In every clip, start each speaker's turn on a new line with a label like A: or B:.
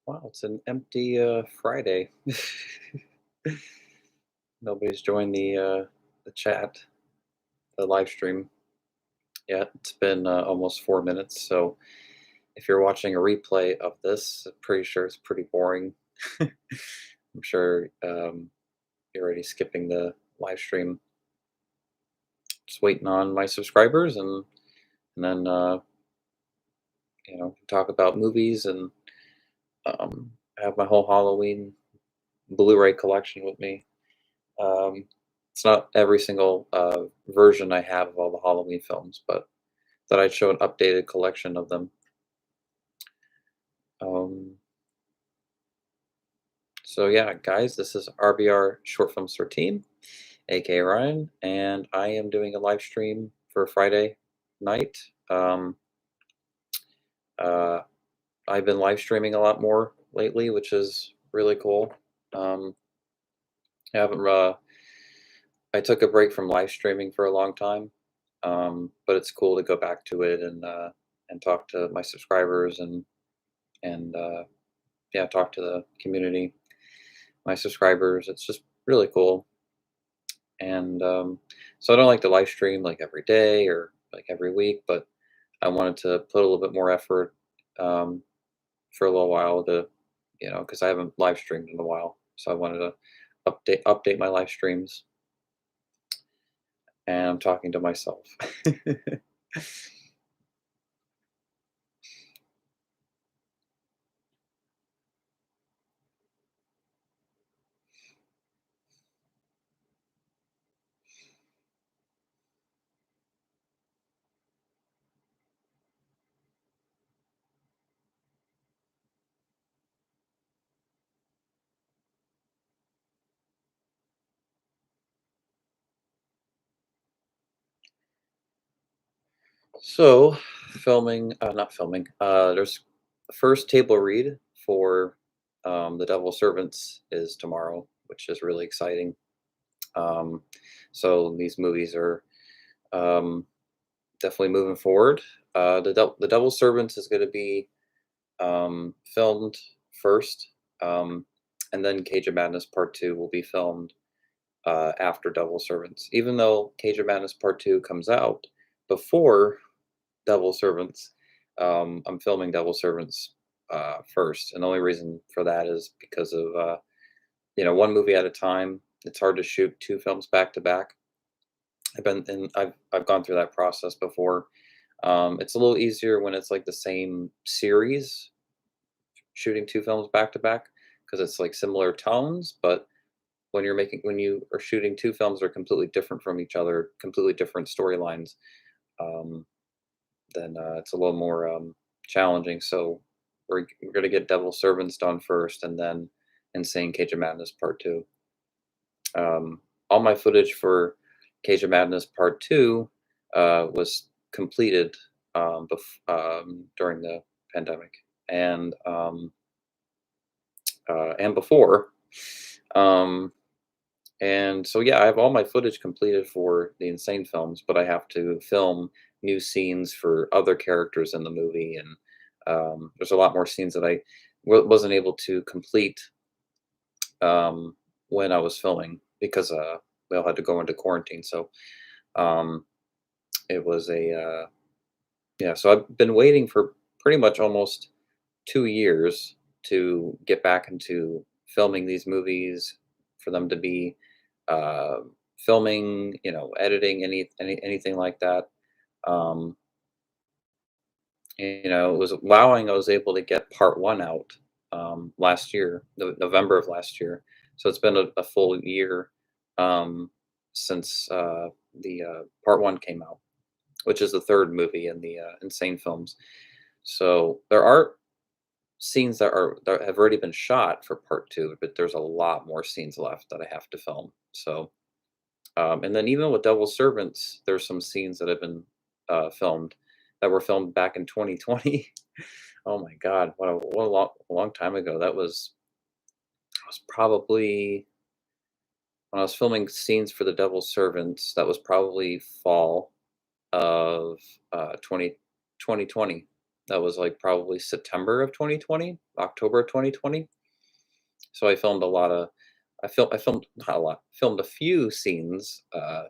A: Wow, it's an empty Friday. Nobody's joined the chat, the live stream yet. It's been almost 4 minutes, so if you're watching a replay of this, I'm pretty sure it's pretty boring. I'm sure you're already skipping the live stream. Just waiting on my subscribers, and then talk about movies and I have my whole Halloween Blu-ray collection with me. Um, it's not every single version I have of all the Halloween films, but that I'd show an updated collection of them. Um, so yeah, guys, this is RBR Short Films 13, aka Ryan, and I am doing a live stream for Friday night. Uh, I've been live streaming a lot more lately, which is really cool. Um, I haven't. I took a break from live streaming for a long time, but it's cool to go back to it and talk to my subscribers and yeah, talk to the community, my subscribers. It's just really cool. And so I don't like to live stream like every day or like every week, but I wanted to put a little bit more effort um, for a little while to, because I haven't live streamed in a while. So I wanted to update my live streams, and I'm talking to myself. So, not filming. There's the first table read for The Devil Servants is tomorrow, which is really exciting. Um, so these movies are um, definitely moving forward. The Devil Servants is going to be filmed first, and then Cage of Madness Part Two will be filmed after Devil Servants. Even though Cage of Madness Part Two comes out before Devil Servants. I'm filming Devil Servants first, and the only reason for that is because of one movie at a time. It's hard to shoot two films back to back. I've gone through that process before. It's a little easier when it's like the same series, shooting two films back to back because it's like similar tones. But when you are shooting two films that are completely different from each other, completely different storylines. Um, then it's a little more challenging. So we're going to get Devil Servants done first, and then Insane Cage of Madness Part Two. All my footage for Cage of Madness Part Two was completed during the pandemic and before. Um, and so, yeah, I have all my footage completed for the Insane films, but I have to film new scenes for other characters in the movie. And there's a lot more scenes that I wasn't able to complete um, when I was filming because we all had to go into quarantine. So um, it was yeah, so I've been waiting for pretty much almost 2 years to get back into filming these movies, for them to be uh, filming, editing, anything like that. Um, it was allowing I was able to get part one out last year, November of last year. So it's been a full year since the part one came out, which is the third movie in the Insane films. So there are scenes that have already been shot for part two, but there's a lot more scenes left that I have to film. So, and then even with Devil Servants, there's some scenes that have been filmed that were filmed back in 2020. Oh my God, what a long time ago. Was probably when I was filming scenes for the Devil Servants. That was probably fall of 2020. That was like probably September of 2020, October of 2020. So I filmed not a lot, filmed a few scenes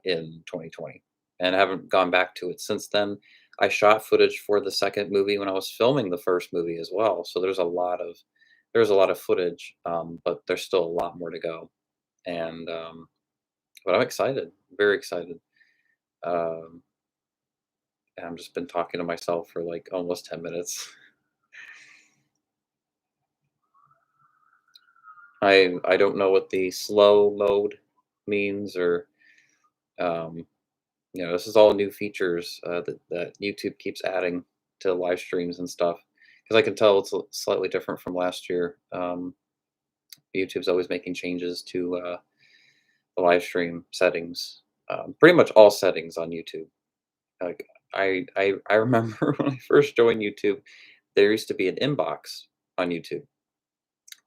A: in 2020, and I haven't gone back to it since then. I shot footage for the second movie when I was filming the first movie as well. So there's a lot of footage, but there's still a lot more to go. And but I'm excited, very excited. Um, and I've just been talking to myself for like almost 10 minutes. I don't know what the slow mode means or um, this is all new features that YouTube keeps adding to live streams and stuff. Because I can tell it's slightly different from last year. YouTube's always making changes to the live stream settings, pretty much all settings on YouTube. Like I remember when I first joined YouTube, there used to be an inbox on YouTube.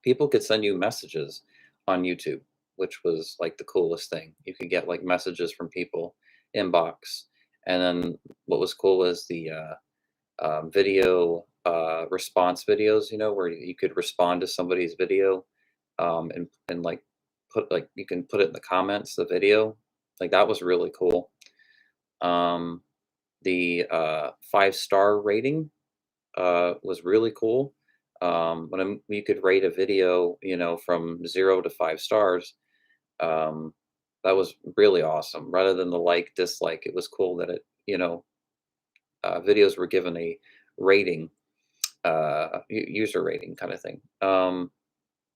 A: People could send you messages on YouTube, which was like the coolest thing. You could get like messages from people inbox, and then what was cool was the video response videos. Where you could respond to somebody's video, and like you can put it in the comments, the video. Like that was really cool. Um, the 5-star rating was really cool. You could rate a video, from 0 to 5 stars. Um, that was really awesome. Rather than the like, dislike, it was cool that videos were given a rating, user rating kind of thing.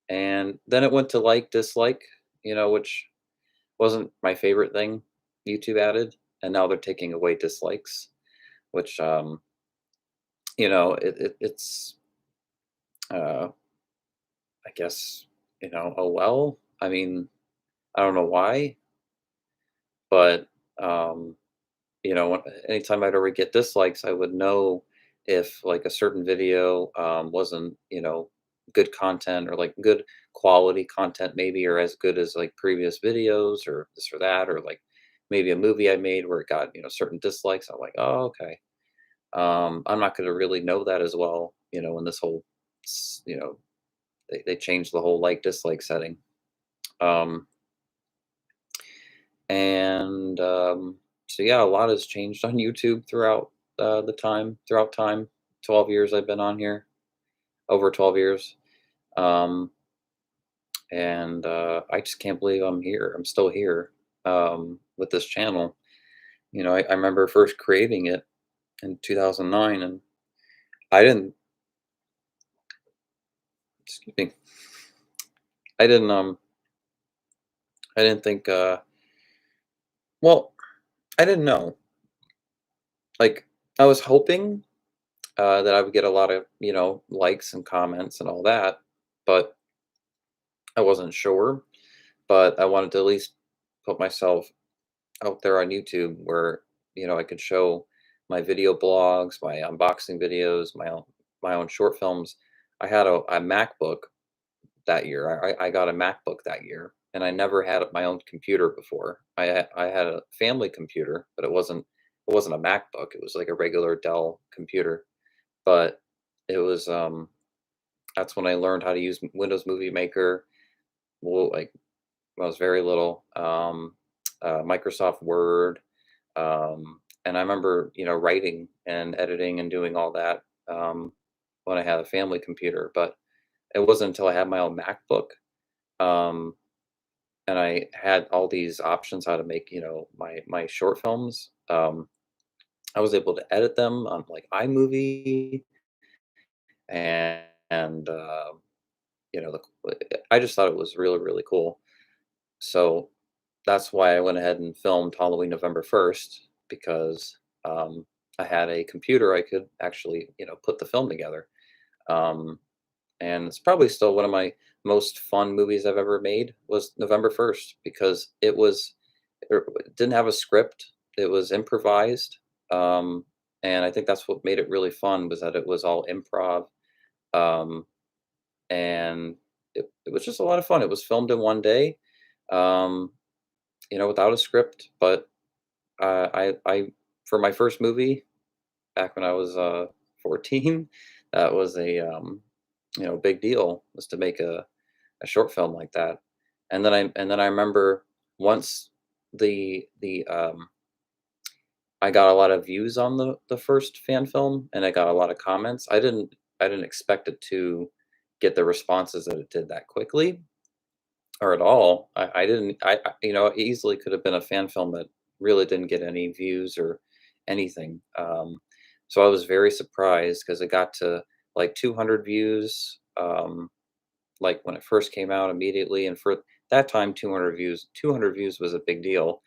A: And then it went to like, dislike, which wasn't my favorite thing YouTube added. And now they're taking away dislikes, which, it's, uh, I guess, oh well. I mean, I don't know why, but anytime I'd ever get dislikes, I would know if like a certain video wasn't, good content or like good quality content, maybe, or as good as like previous videos or this or that, or like maybe a movie I made where it got, certain dislikes. I'm like, oh, okay. I'm not going to really know that as well, when this whole, they changed the whole like dislike setting. Um, and so yeah, a lot has changed on YouTube throughout time. 12 years I've been on here, over 12 years, um, and I just can't believe I'm here. I'm still here with this channel. I remember first creating it in 2009, and I didn't. Excuse me. I didn't. I didn't think. Well, I didn't know. Like I was hoping that I would get a lot of, likes and comments and all that, but I wasn't sure. But I wanted to at least put myself out there on YouTube where, I could show my video blogs, my unboxing videos, my own short films. I had a MacBook that year. I got a MacBook that year, and I never had my own computer before. I had a family computer, but it wasn't a MacBook. It was like a regular Dell computer. But it was that's when I learned how to use Windows Movie Maker. Well, like when I was very little, Microsoft Word, and I remember writing and editing and doing all that when I had a family computer. But it wasn't until I had my own MacBook, um, and I had all these options how to make my short films. I was able to edit them on like iMovie and and I just thought it was really, really cool. So that's why I went ahead and filmed Halloween November 1st because I had a computer I could actually, put the film together. Um, and it's probably still one of my most fun movies I've ever made was November 1st because it didn't have a script. It was improvised. Um, and I think that's what made it really fun was that it was all improv. Um, and it was just a lot of fun. It was filmed in one day, um, without a script. But I for my first movie back when I was 2014. That was a big deal, was to make a short film like that. And then I remember once the I got a lot of views on the first fan film, and I got a lot of comments. I didn't expect it to get the responses that it did that quickly or at all. I didn't it easily could have been a fan film that really didn't get any views or anything. So I was very surprised because it got to like 200 views, like when it first came out immediately, and for that time, 200 views was a big deal.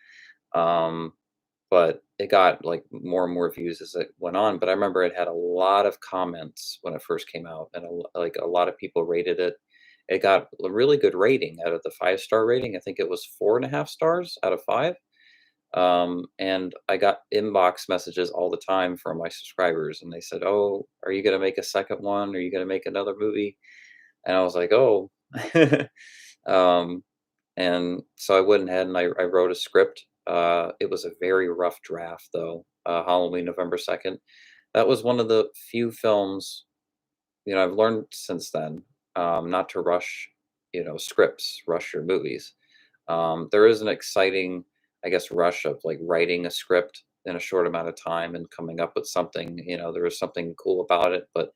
A: Um, but it got like more and more views as it went on. But I remember it had a lot of comments when it first came out, and like a lot of people rated it. It got a really good rating out of the 5-star rating. I think it was 4.5 stars out of 5. And I got inbox messages all the time from my subscribers, and they said, "Oh, are you gonna make a second one? Are you gonna make another movie?" And I was like, "Oh." um, and so I went ahead and I wrote a script. It was a very rough draft, though. Halloween, November 2nd. That was one of the few films, I've learned since then, not to rush, scripts, rush your movies. There is an exciting, I guess, rush of like writing a script in a short amount of time and coming up with something. There is something cool about it. But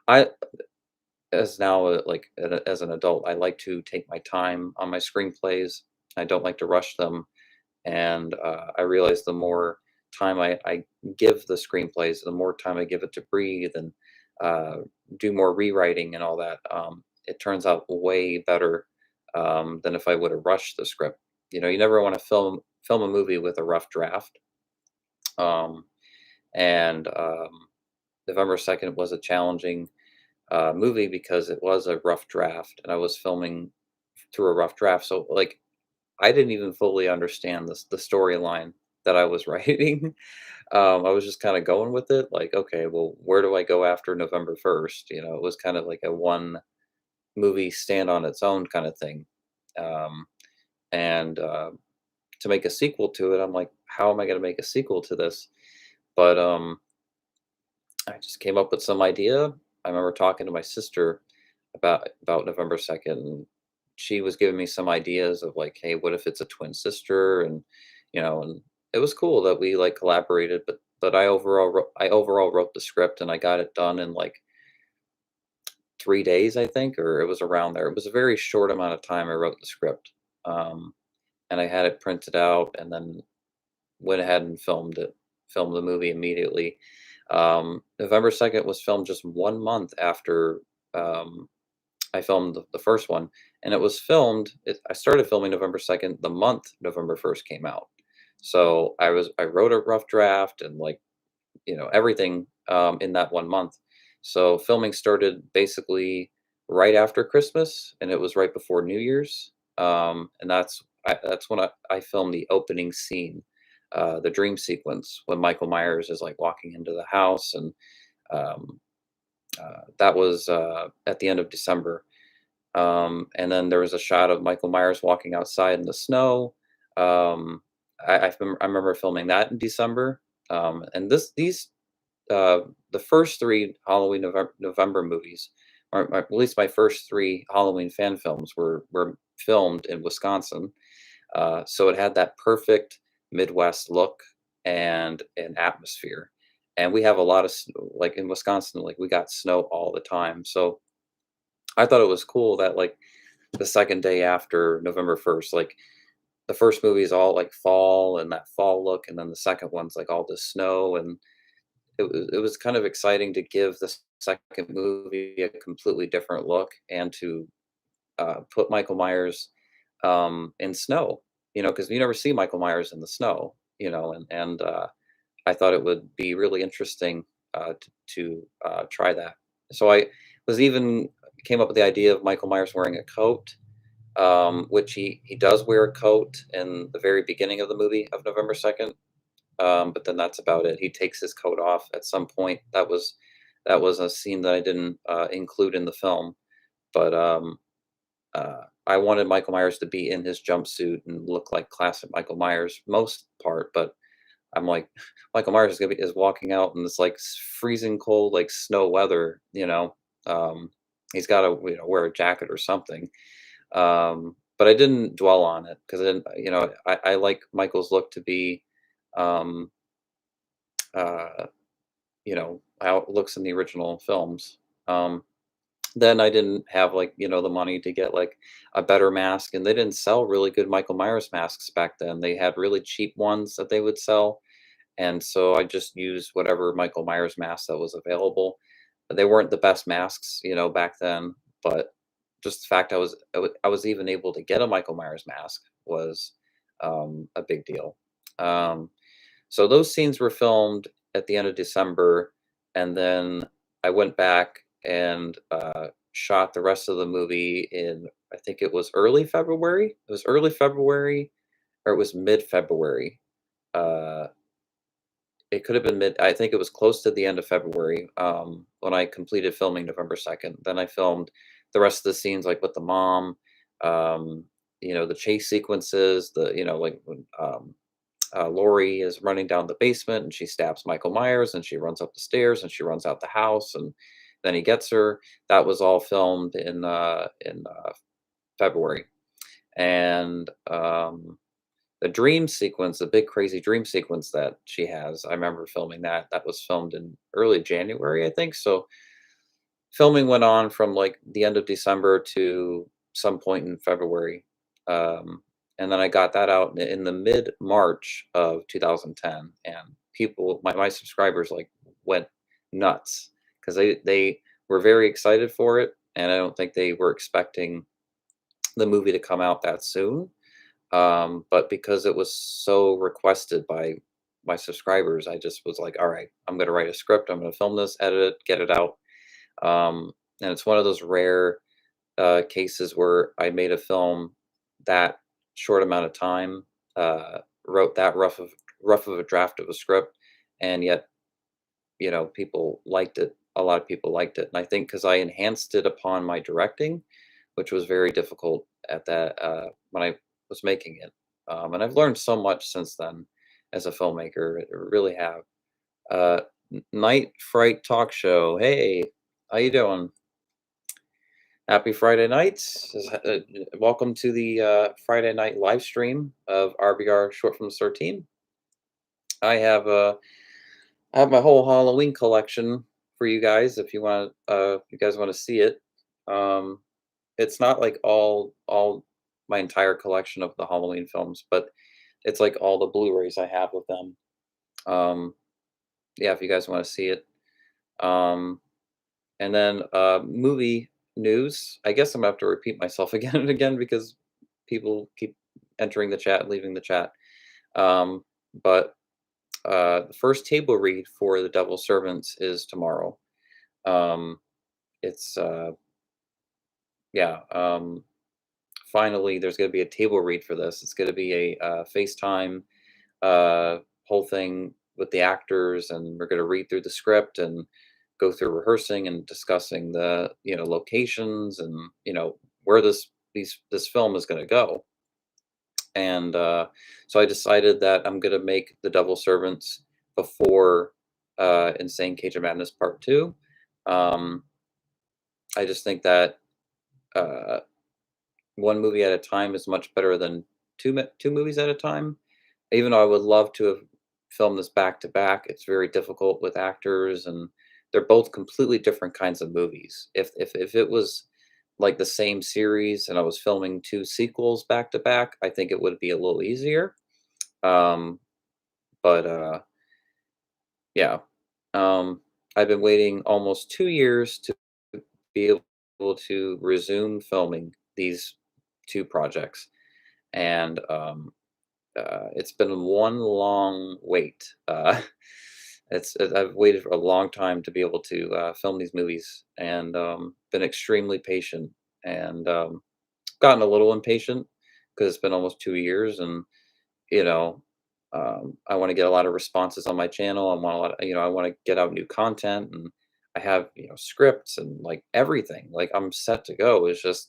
A: I, as now, as an adult, I like to take my time on my screenplays. I don't like to rush them, and I realize the more time I give the screenplays, the more time I give it to breathe and uh, do more rewriting and all that. It turns out way better than if I would have rushed the script. You never want to film a movie with a rough draft. Um, and November 2nd was a challenging movie because it was a rough draft, and I was filming through a rough draft. So like I didn't even fully understand the storyline that I was writing. I was just kind of going with it, like, okay, well, where do I go after November 1st? It was kind of like a one movie stand on its own kind of thing. Um, and to make a sequel to it, I'm like, how am I going to make a sequel to this? But I just came up with some idea. I remember talking to my sister about November 2nd, and she was giving me some ideas of like, hey, what if it's a twin sister? And it was cool that we like collaborated. But I overall wrote the script, and I got it done in like 3 days, I think, or it was around there. It was a very short amount of time I wrote the script, um, and I had it printed out, and then went ahead and filmed the movie immediately. November 2nd was filmed just 1 month after um, I filmed the first one, and it was I started filming November 2nd the month November 1st came out. So I wrote a rough draft and like, everything in that 1 month. So filming started basically right after Christmas, and it was right before New Year's. And that's when I filmed the opening scene, the dream sequence when Michael Myers is like walking into the house, and um, that was at the end of December. And then there was a shot of Michael Myers walking outside in the snow. Um, I remember filming that in December. And uh, the first three Halloween November movies, or at least my first three Halloween fan films, were filmed in Wisconsin. So it had that perfect Midwest look and an atmosphere. And we have a lot of like in Wisconsin, like we got snow all the time. So I thought it was cool that like the second day after November 1st, like the first movie is all like fall and that fall look, and then the second one's like all the snow, and it was kind of exciting to give the second movie a completely different look, and to put Michael Myers in snow, because you never see Michael Myers in the snow, and I thought it would be really interesting to try that. So I was even came up with the idea of Michael Myers wearing a coat, which he does wear a coat in the very beginning of the movie of November 2nd. But then that's about it. He takes his coat off at some point. That was a scene that I didn't include in the film, but I wanted Michael Myers to be in his jumpsuit and look like classic Michael Myers most part, but I'm like, Michael Myers is walking out in this like freezing cold, like snow weather. He's got to wear a jacket or something. But I didn't dwell on it because I like Michael's look to be, um, uh, how it looks in the original films. Um, then I didn't have like the money to get like a better mask, and they didn't sell really good Michael Myers masks back then. They had really cheap ones that they would sell, and so I just used whatever Michael Myers mask that was available. They weren't the best masks, back then, but just the fact I was even able to get a Michael Myers mask was a big deal. Um, so those scenes were filmed at the end of December, and then I went back and shot the rest of the movie in, I think it was early February. It was early February, or it was mid February. Uh, it could have been mid. I think it was close to the end of February, when I completed filming November 2nd. Then I filmed the rest of the scenes, like with the mom, um, the chase sequences, like when Lori is running down the basement and she stabs Michael Myers and she runs up the stairs and she runs out the house and then he gets her. That was all filmed in February. And the dream sequence, the big crazy dream sequence that she has, I remember filming that. That was filmed in early January, I think. So filming went on from like the end of December to some point in February. And then I got that out in the mid March of 2010. And my subscribers like went nuts because they were very excited for it. And I don't think they were expecting the movie to come out that soon. But because it was so requested by my subscribers, I just was like, all right, I'm going to write a script. I'm going to film this, edit it, get it out. And it's one of those rare cases where I made a film that short amount of time, wrote that rough of a draft of a script, and yet people liked it. A lot of people liked it, and I think because I enhanced it upon my directing, which was very difficult at that when I was making it. And I've learned so much since then as a filmmaker. I really have. Night Fright Talk Show. Hey, how you doing? Happy Friday night. Welcome to the Friday night live stream of RBR Short Films 13. I have I have my whole Halloween collection for you guys if if you guys want to see it. Um, it's not like all my entire collection of the Halloween films, but it's like all the Blu-rays I have of them. Um, yeah, if you guys want to see it. Um, And then movie news. I guess I'm gonna have to repeat myself again and again because people keep entering the chat and leaving the chat. Um, but the first table read for The Devil's Servants is tomorrow. Um, it's yeah. Finally, there's going to be a table read for this. It's going to be a FaceTime uh, whole thing with the actors, and we're going to read through the script and go through rehearsing and discussing the locations and where this film is going to go. And so I decided that I'm going to make The Devil Servants before Insane Cage of Madness Part Two. Um, I just think that uh, one movie at a time is much better than two movies at a time. Even though I would love to have filmed this back to back, it's very difficult with actors, and they're both completely different kinds of movies. If it was like the same series and I was filming two sequels back to back, I think it would be a little easier. Um, but yeah, um, I've been waiting almost 2 years to be able to resume filming these two projects, and it's been one long wait. I've waited for a long time to be able to film these movies, and been extremely patient, and gotten a little impatient because it's been almost 2 years, and you know, I want to get a lot of responses on my channel. I want a lot, I want to get out new content, and I have scripts and like everything. Like I'm set to go. It's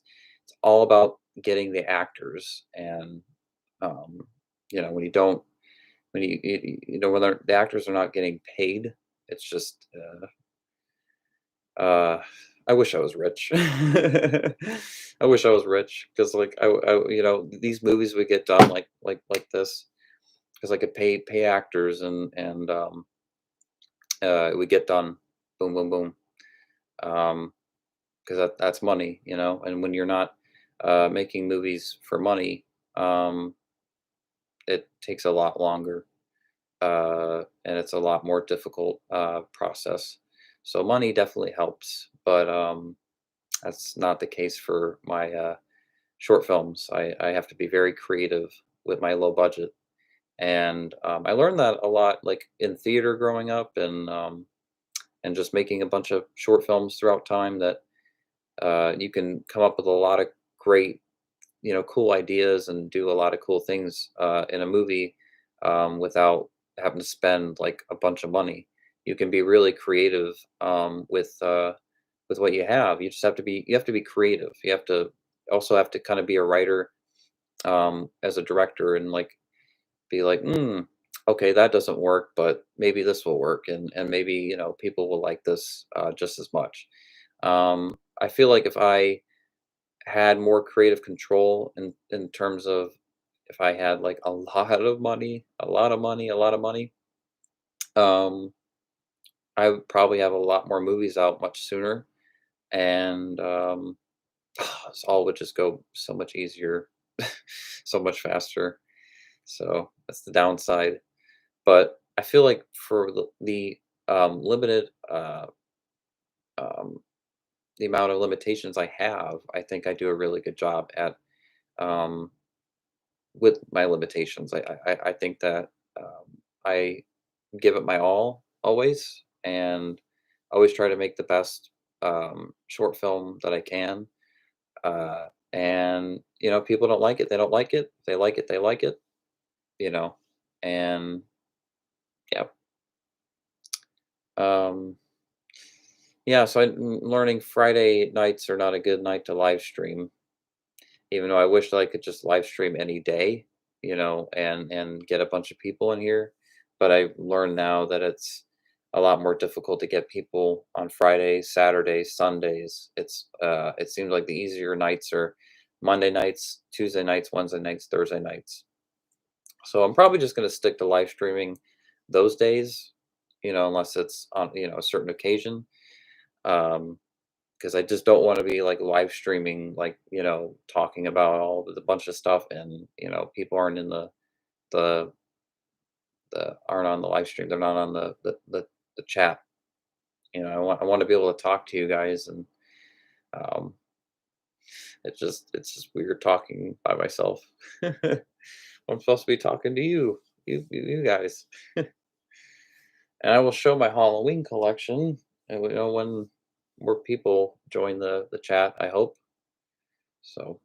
A: all about getting the actors, and um, when you don't when when the actors are not getting paid, it's just uh, I wish I was rich. I wish I was rich because like these movies would get done like this because I could pay actors and it would get done, boom boom boom. Um, because that's money, and when you're not making movies for money, um, it takes a lot longer, and it's a lot more difficult process. So money definitely helps, but that's not the case for my short films. I have to be very creative with my low budget, and I learned that a lot, like in theater growing up, and just making a bunch of short films throughout time. That you can come up with a lot of great, cool ideas and do a lot of cool things in a movie without having to spend like a bunch of money. You can be really creative with what you have. You have to be creative. You have to also have to kind of be a writer as a director and like be like, okay, that doesn't work, but maybe this will work, and maybe people will like this just as much. I feel like if I had more creative control in terms of if I had like a lot of money, a lot of money, a lot of money, um, I would probably have a lot more movies out much sooner, and this all would just go so much easier, so much faster. So that's the downside. But I feel like for the limited um, the amount of limitations I have, I think I do a really good job at um, with my limitations. I think that I give it my all always, and always try to make the best short film that I can. And people don't like it, they don't like it. If they like it, they like it. You know, and yeah, um, yeah. So I'm learning Friday nights are not a good night to live stream, even though I wish that I could just live stream any day, and get a bunch of people in here. But I've learned now that it's a lot more difficult to get people on Fridays, Saturdays, Sundays. It seems like the easier nights are Monday nights, Tuesday nights, Wednesday nights, Thursday nights. So I'm probably just going to stick to live streaming those days, unless it's on a certain occasion. Um, because I just don't want to be like live streaming, like talking about all the bunch of stuff, and people aren't in the aren't on the live stream. They're not on the chat. I want to be able to talk to you guys, and um, it's just weird talking by myself. I'm supposed to be talking to you guys, and I will show my Halloween collection, and when more people join the chat. I hope so.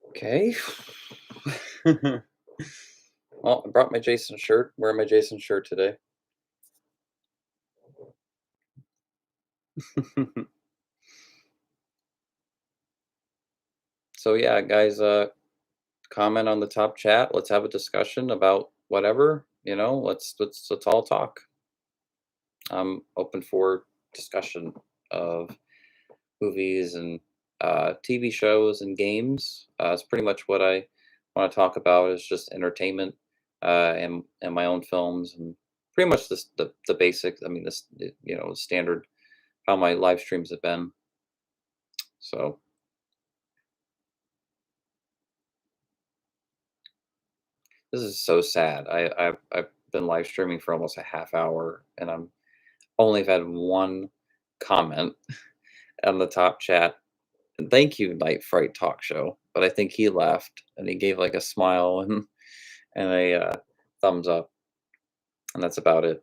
A: Okay. Well, I brought my Jason shirt. Wearing my Jason shirt today. So yeah, guys, comment on the top chat. Let's have a discussion about whatever. Let's all talk. I'm open for discussion of movies and TV shows and games. It's pretty much what I want to talk about is just entertainment, and my own films, and pretty much this the basics. I mean, standard how my live streams have been. So this is so sad. I've been live streaming for almost a half hour, and I'm only have had one comment on the top chat. And thank you, Night Fright Talk Show. But I think he left and he gave like a smile and a thumbs up, and that's about it.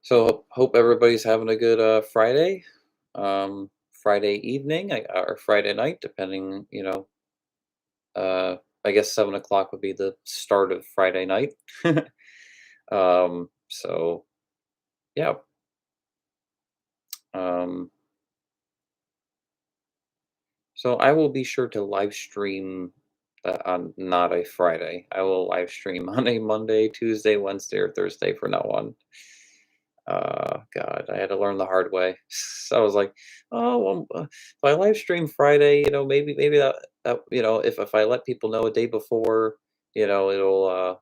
A: So hope everybody's having a good Friday, Friday evening, or Friday night, depending. I guess 7 o'clock would be the start of Friday night. So yeah. Um, so I will be sure to live stream on not a Friday. I will live stream on a Monday, Tuesday, Wednesday, or Thursday from now on. God, I had to learn the hard way. So I was like, oh, well, if I live stream Friday, maybe that if I let people know a day before, it'll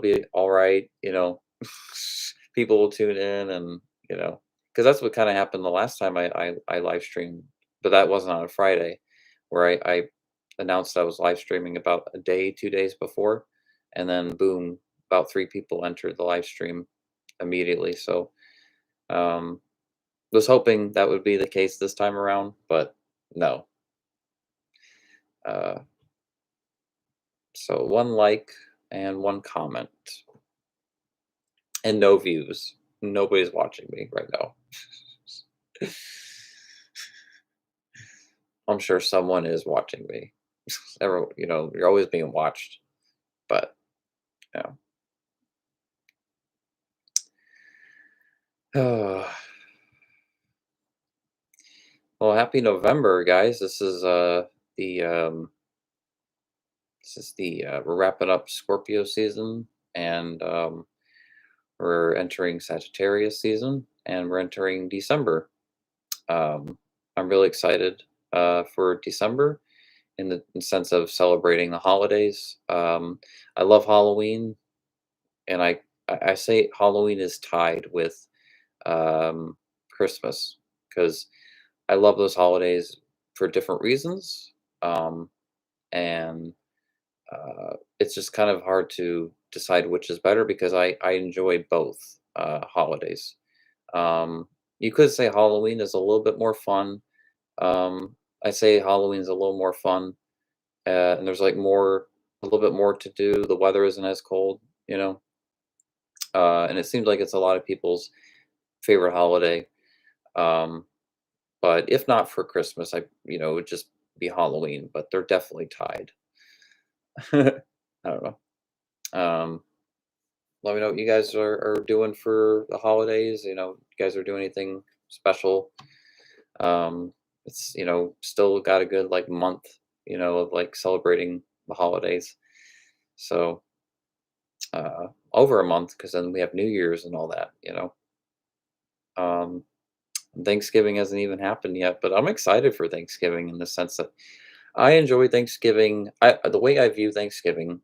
A: be all right. People will tune in, and because that's what kind of happened the last time I live streamed, but that wasn't on a Friday, where I announced I was live streaming about a day, 2 days before, and then boom, about three people entered the live stream immediately. So um, was hoping that would be the case this time around, but no. Uh, so one like and one comment and no views. Nobody's watching me right now. I'm sure someone is watching me. You're always being watched, but yeah. Well, happy November, guys. The we're wrapping up Scorpio season, and we're entering Sagittarius season, and we're entering December. Um, I'm really excited for December in the sense of celebrating the holidays. I love Halloween, and I say Halloween is tied with Christmas, because I love those holidays for different reasons. Um, and it's just kind of hard to decide which is better, because I enjoy both holidays. Um, you could say Halloween is a little bit more fun. I say Halloween is a little more fun, and there's like a little bit more to do. The weather isn't as cold, and it seems like it's a lot of people's favorite holiday. Um, but if not for Christmas, it would just be Halloween. But they're definitely tied. I don't know. Um, Let me know what you guys are doing for the holidays. You guys are doing anything special? Um, it's still got a good like month, of like celebrating the holidays. So over a month, because then we have New Year's and all that. Um, Thanksgiving hasn't even happened yet, but I'm excited for Thanksgiving in the sense that I enjoy Thanksgiving. The way I view Thanksgiving,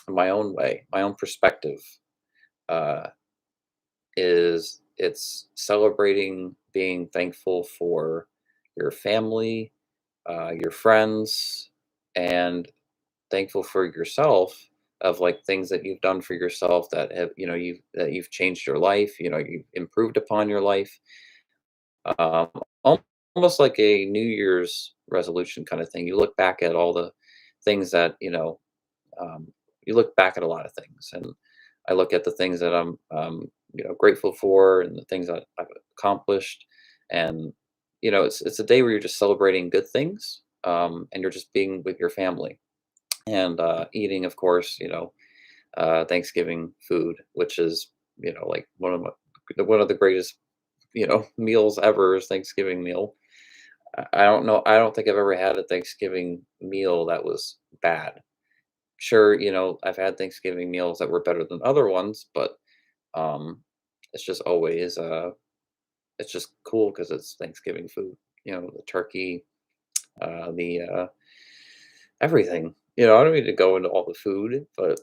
A: in my own way, my own perspective, uh, is it's celebrating being thankful for your family, your friends, and thankful for yourself, of like things that you've done for yourself that have you've changed your life, you've improved upon your life. um, Almost like a New Year's resolution kind of thing. You look back at all the things that um, you look back at a lot of things, and I look at the things that I'm grateful for, and the things that I've accomplished. And it's a day where you're just celebrating good things, and you're just being with your family, and eating, of course, Thanksgiving food, which is like one of the greatest meals ever, is Thanksgiving meal. I don't know. I don't think I've ever had a Thanksgiving meal that was bad. Sure, I've had Thanksgiving meals that were better than other ones, but um, it's just always it's just cool because it's Thanksgiving food. The turkey, the everything. I don't need to go into all the food, but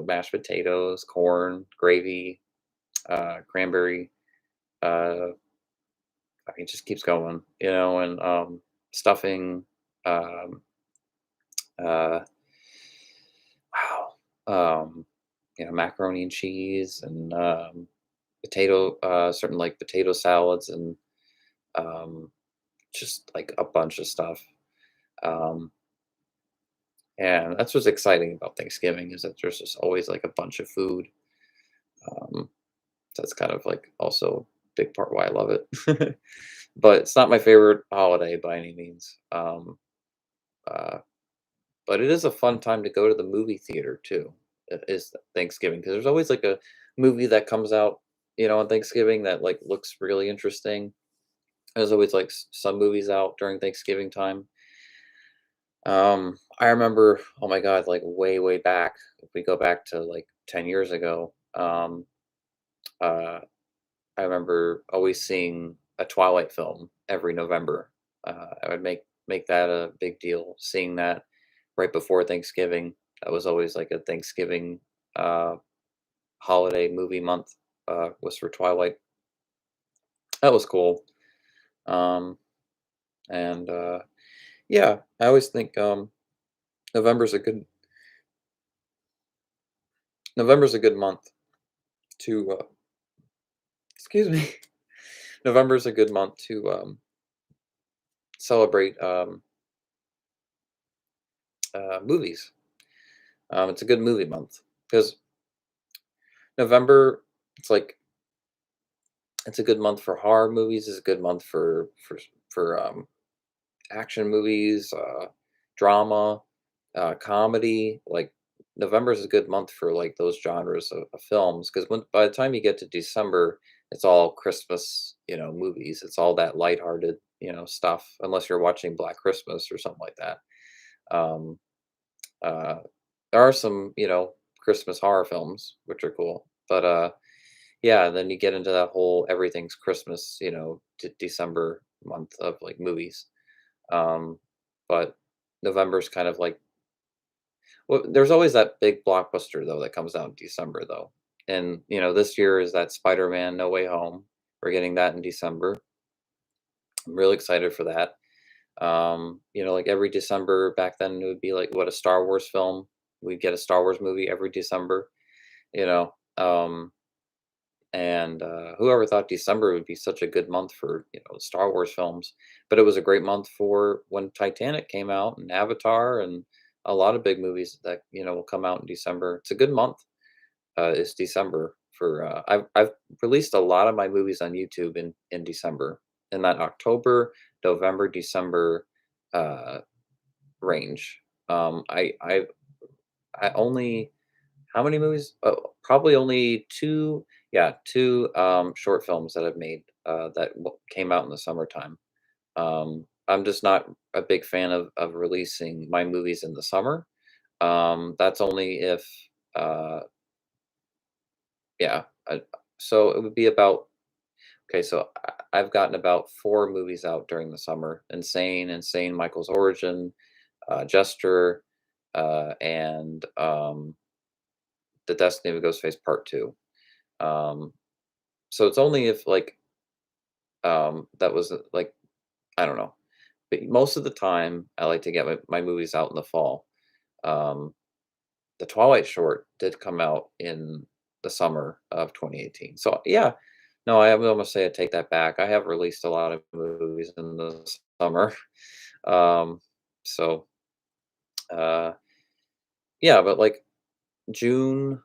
A: mashed potatoes, corn, gravy, cranberry. Uh, I mean, it just keeps going. And stuffing. Um, uh, wow. Macaroni and cheese and certain like potato salads and um, just like a bunch of stuff. Um, and that's what's exciting about Thanksgiving is that there's just always like a bunch of food. Um, that's kind of like also a big part why I love it. But it's not my favorite holiday by any means. Uh, but it is a fun time to go to the movie theater too. It is Thanksgiving because there's always like a movie that comes out, on Thanksgiving that like looks really interesting. There's always like some movies out during Thanksgiving time. I remember, oh my God, like way, way back, if we go back to like 10 years ago, uh, I remember always seeing a Twilight film every November. I would make that a big deal, seeing that right before Thanksgiving. That was always like a Thanksgiving uh, holiday movie month, was for Twilight. That was cool. Um, and yeah, I always think November's a good November's a good month to excuse me. November's a good month to celebrate movies. It's a good movie month because November, it's like it's a good month for horror movies. It's a good month for action movies, drama, comedy. Like November is a good month for like those genres of films because when by the time you get to December, it's all Christmas, movies. It's all that lighthearted, stuff. Unless you're watching Black Christmas or something like that. Um, uh, there are some, Christmas horror films which are cool, but yeah, then you get into that whole everything's Christmas, December month of like movies. Um, but November's kind of like well, there's always that big blockbuster though that comes out in December though. And this year is that Spider-Man No Way Home. We're getting that in December. I'm really excited for that. Like every December back then it would be like what a Star Wars film. We'd get a Star Wars movie every December, you know. And whoever thought December would be such a good month for Star Wars films, but it was a great month for when Titanic came out and Avatar and a lot of big movies that will come out in December. It's a good month. Is December for I've released a lot of my movies on YouTube in December in that October, November, December uh, range. I only how many movies? Oh, probably only 2, yeah, 2, short films that I've made, that came out in the summertime. I'm just not a big fan of releasing my movies in the summer. That's only if, uh yeah, so it would be about okay, so I've gotten about 4 movies out during the summer: Insane, Michael's Origin, Jester, and, The Destiny of a Ghostface Part 2. Um, so it's only if like that was like I don't know. But most of the time I like to get my movies out in the fall. Um, the Twilight short did come out in the summer of 2018. So yeah, no, I would almost say I take that back. I have released a lot of movies in the summer. Um, so yeah, but like June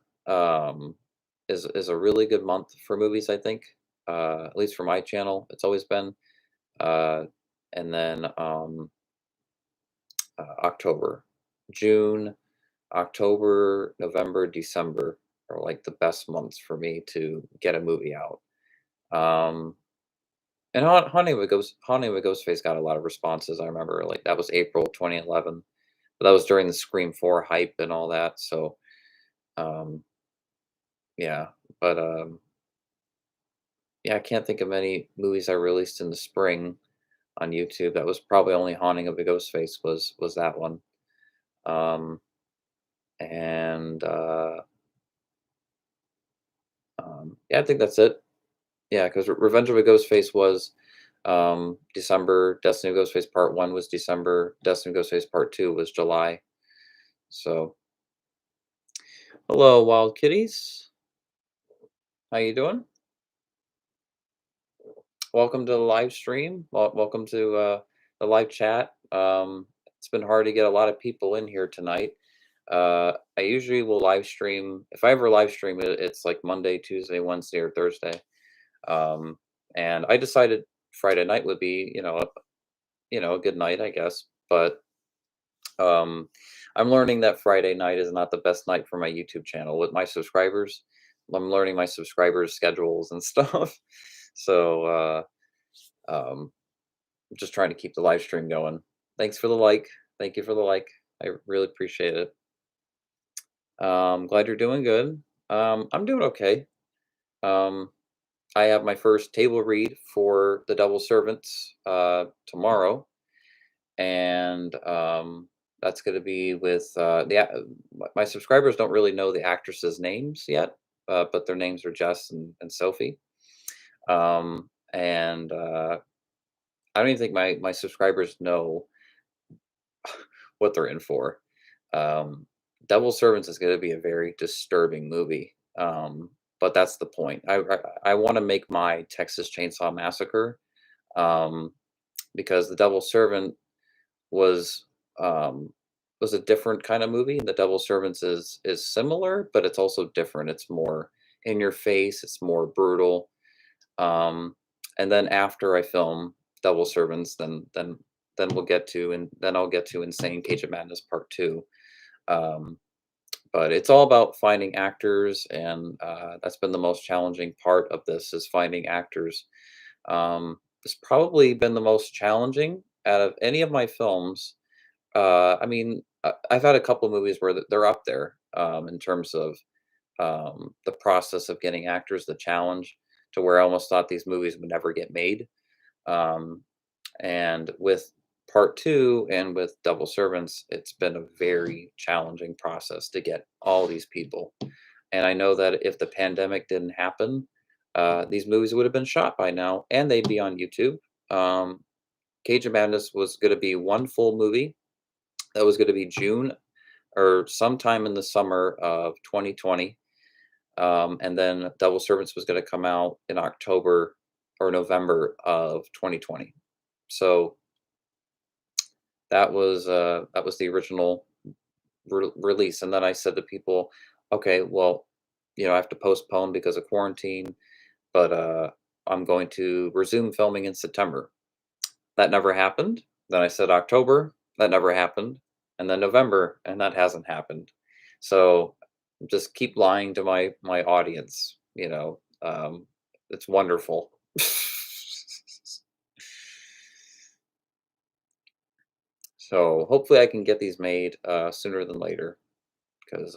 A: is a really good month for movies, I think. At least for my channel, it's always been. Uh, and then October, June, October, November, December are like the best months for me to get a movie out. Um, and Haunting with Ghostface got a lot of responses. I remember like that was April 2011 but that was during the Scream 4 hype and all that. So um, yeah, but yeah, I can't think of any movies I released in the spring on YouTube. That was probably only Haunting of the Ghostface was that one. Um, and yeah, I think that's it. Yeah, because Revenge of the Ghostface was December. Destiny of Ghostface Part One was December. Destiny of Ghostface Part Two was July. So, hello, wild kitties. How you doing? Welcome to the live stream. Welcome to the live chat. It's been hard to get a lot of people in here tonight. I usually will live stream. If I ever live stream it, it's like Monday, Tuesday, Wednesday, or Thursday. Um, and I decided Friday night would be, a good night, I guess. But um, I'm learning that Friday night is not the best night for my YouTube channel with my subscribers. I'm learning my subscribers' schedules and stuff. So um, just trying to keep the live stream going. Thanks for the like. Thank you for the like. I really appreciate it. Glad you're doing good. I'm doing okay. Um, I have my first table read for The Devil Servants tomorrow, and that's going to be with my subscribers don't really know the actresses' names yet, but their names are Jess and Sophie. And I don't even think my subscribers know what they're in for. Um, Devil Servants is going to be a very disturbing movie. But that's the point. I want to make my Texas Chainsaw Massacre um, because the Devil Servant was um, was a different kind of movie. The Devil Servants is similar, but it's also different. It's more in your face. It's more brutal. Um, and then after I film Devil Servants, then we'll get to and then I'll get to Insane Cage of Madness Part Two. Um, but it's all about finding actors, and that's been the most challenging part of this is finding actors. It's probably been the most challenging out of any of my films. I mean, I've had a couple movies where they're up there in terms of the process of getting actors, the challenge, to where I almost thought these movies would never get made. Um, and with part two and with Double Servants, it's been a very challenging process to get all these people. And I know that if the pandemic didn't happen, these movies would have been shot by now and they'd be on YouTube. Um, Cage of Madness was going to be one full movie. That was going to be June or sometime in the summer of 2020. And then Devil Servants was going to come out in October or November of 2020. So that was the original release. And then I said to people, okay, well, I have to postpone because of quarantine, but I'm going to resume filming in September. That never happened. Then I said October. That never happened. And then November, and that hasn't happened. So just keep lying to my audience. It's wonderful. So hopefully I can get these made sooner than later because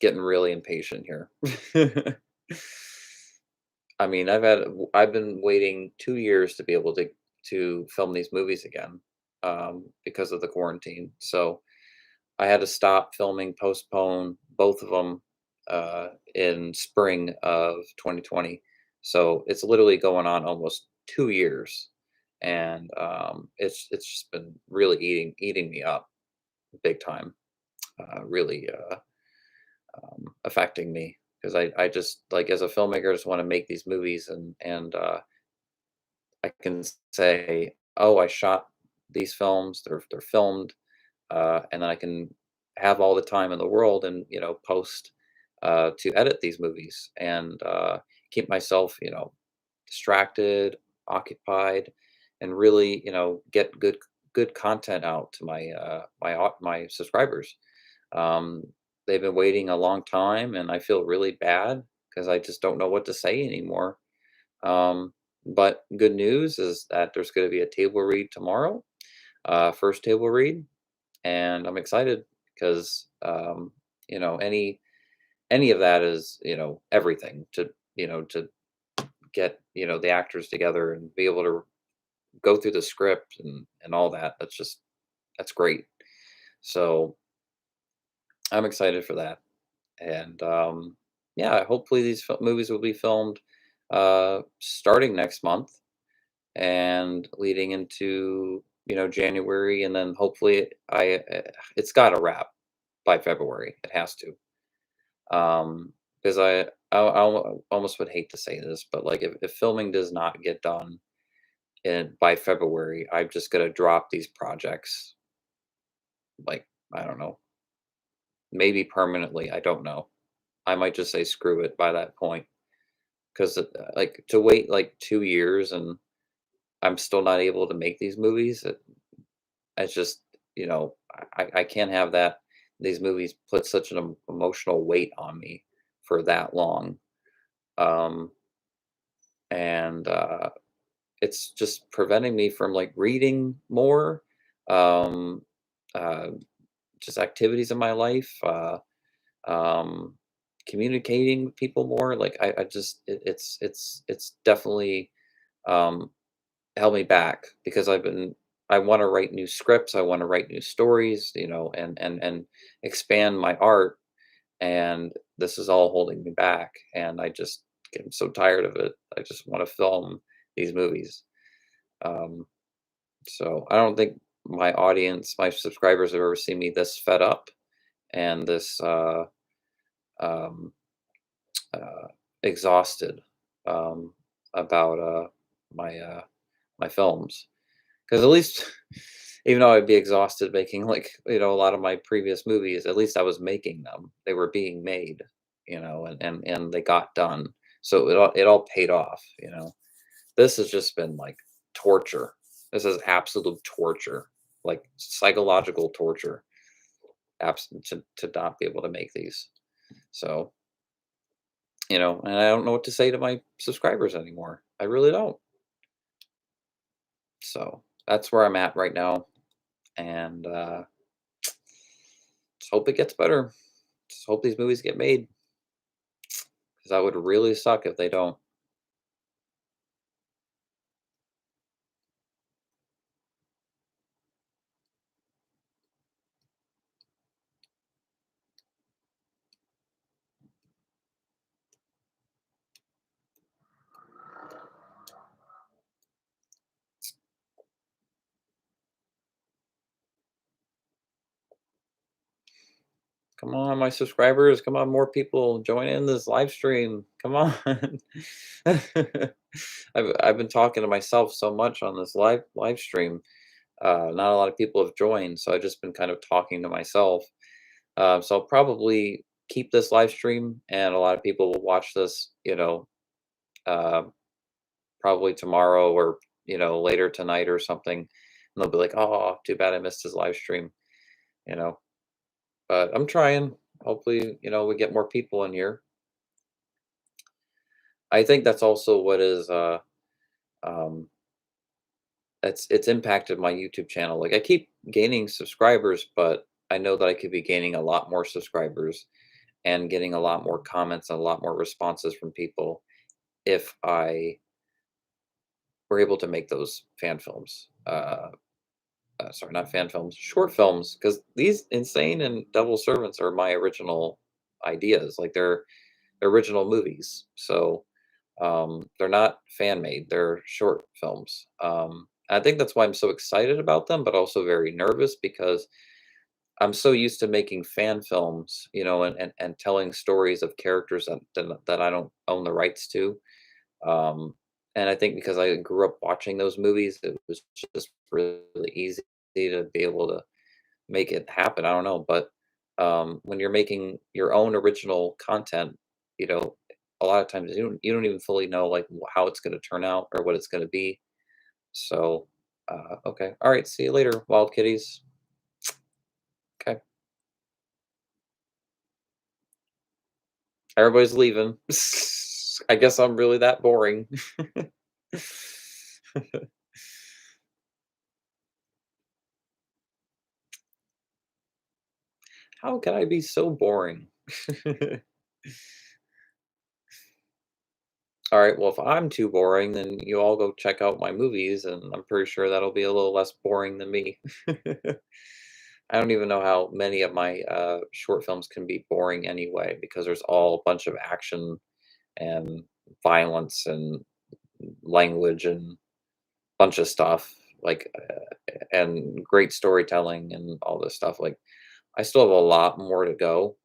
A: getting really impatient here. I mean, I've been waiting 2 years to be able to film these movies again because of the quarantine. So I had to stop filming, postpone both of them in spring of 2020. So it's literally going on almost 2 years, and it's just been really eating me up big time. Really affecting me because I just like as a filmmaker, I just want to make these movies and I can say, oh, I shot these films. They're filmed and then I can have all the time in the world and post to edit these movies and keep myself distracted, occupied, and really get good content out to my subscribers. Um, they've been waiting a long time, and I feel really bad because I just don't know what to say anymore. Um, but good news is that there's going to be a table read tomorrow, first table read. and I'm excited because any of that is everything to get the actors together and be able to go through the script and all that. That's great. So I'm excited for that, and yeah, hopefully these movies will be filmed starting next month and leading into January, and then hopefully it's got to wrap by February. It has to, because I almost would hate to say this, but like if filming does not get done by February, I'm just gonna drop these projects. Like, I don't know, maybe permanently. I don't know. I might just say screw it by that point, because like to wait like 2 years and I'm still not able to make these movies. It's just I can't have that. These movies put such an emotional weight on me for that long, um, and it's just preventing me from like reading more, um, uh, just activities in my life, um, communicating with people more. Like I just it's definitely um, held me back because I want to write new scripts. I want to write new stories, and expand my art. And this is all holding me back. And I just get so tired of it. I just want to film these movies. Um, so I don't think my audience, my subscribers have ever seen me this fed up and this um, uh, exhausted about my my films. Because at least, even though I'd be exhausted making like a lot of my previous movies, at least I was making them. They were being made, and they got done. So it all paid off. This has just been like torture. This is absolute torture, like psychological torture, to not be able to make these. So and I don't know what to say to my subscribers anymore. I really don't. So that's where I'm at right now, and just hope it gets better. Just hope these movies get made, because that would really suck if they don't. Come on, my subscribers. Come on, more people join in this live stream. Come on. I've been talking to myself so much on this live stream. Not a lot of people have joined, so I've just been kind of talking to myself. So I'll probably keep this live stream, and a lot of people will watch this. Uh, probably tomorrow or later tonight or something, and they'll be like, "Oh, too bad I missed his live stream." You know, but I'm trying. Hopefully, we get more people in here. I think that's also what is um it's impacted my YouTube channel. Like I keep gaining subscribers, but I know that I could be gaining a lot more subscribers and getting a lot more comments and a lot more responses from people if I were able to make those fan films. Sorry, not fan films, short films, because these Insane and Devil Servants are my original ideas. Like they're original movies. So they're not fan made, they're short films. I think that's why I'm so excited about them, but also very nervous because I'm so used to making fan films, and telling stories of characters that I don't own the rights to. Um, and I think because I grew up watching those movies, it was just really easy to be able to make it happen. I don't know, but when you're making your own original content, you know, a lot of times you don't even fully know like how it's going to turn out or what it's going to be. So, okay, all right, see you later, wild kitties. Okay, everybody's leaving. I guess I'm really that boring. How can I be so boring? All right, well, if I'm too boring, then you all go check out my movies, and I'm pretty sure that'll be a little less boring than me. I don't even know how many of my short films can be boring anyway, because there's all a bunch of action and violence and language and bunch of stuff like and great storytelling and all this stuff. Like I still have a lot more to go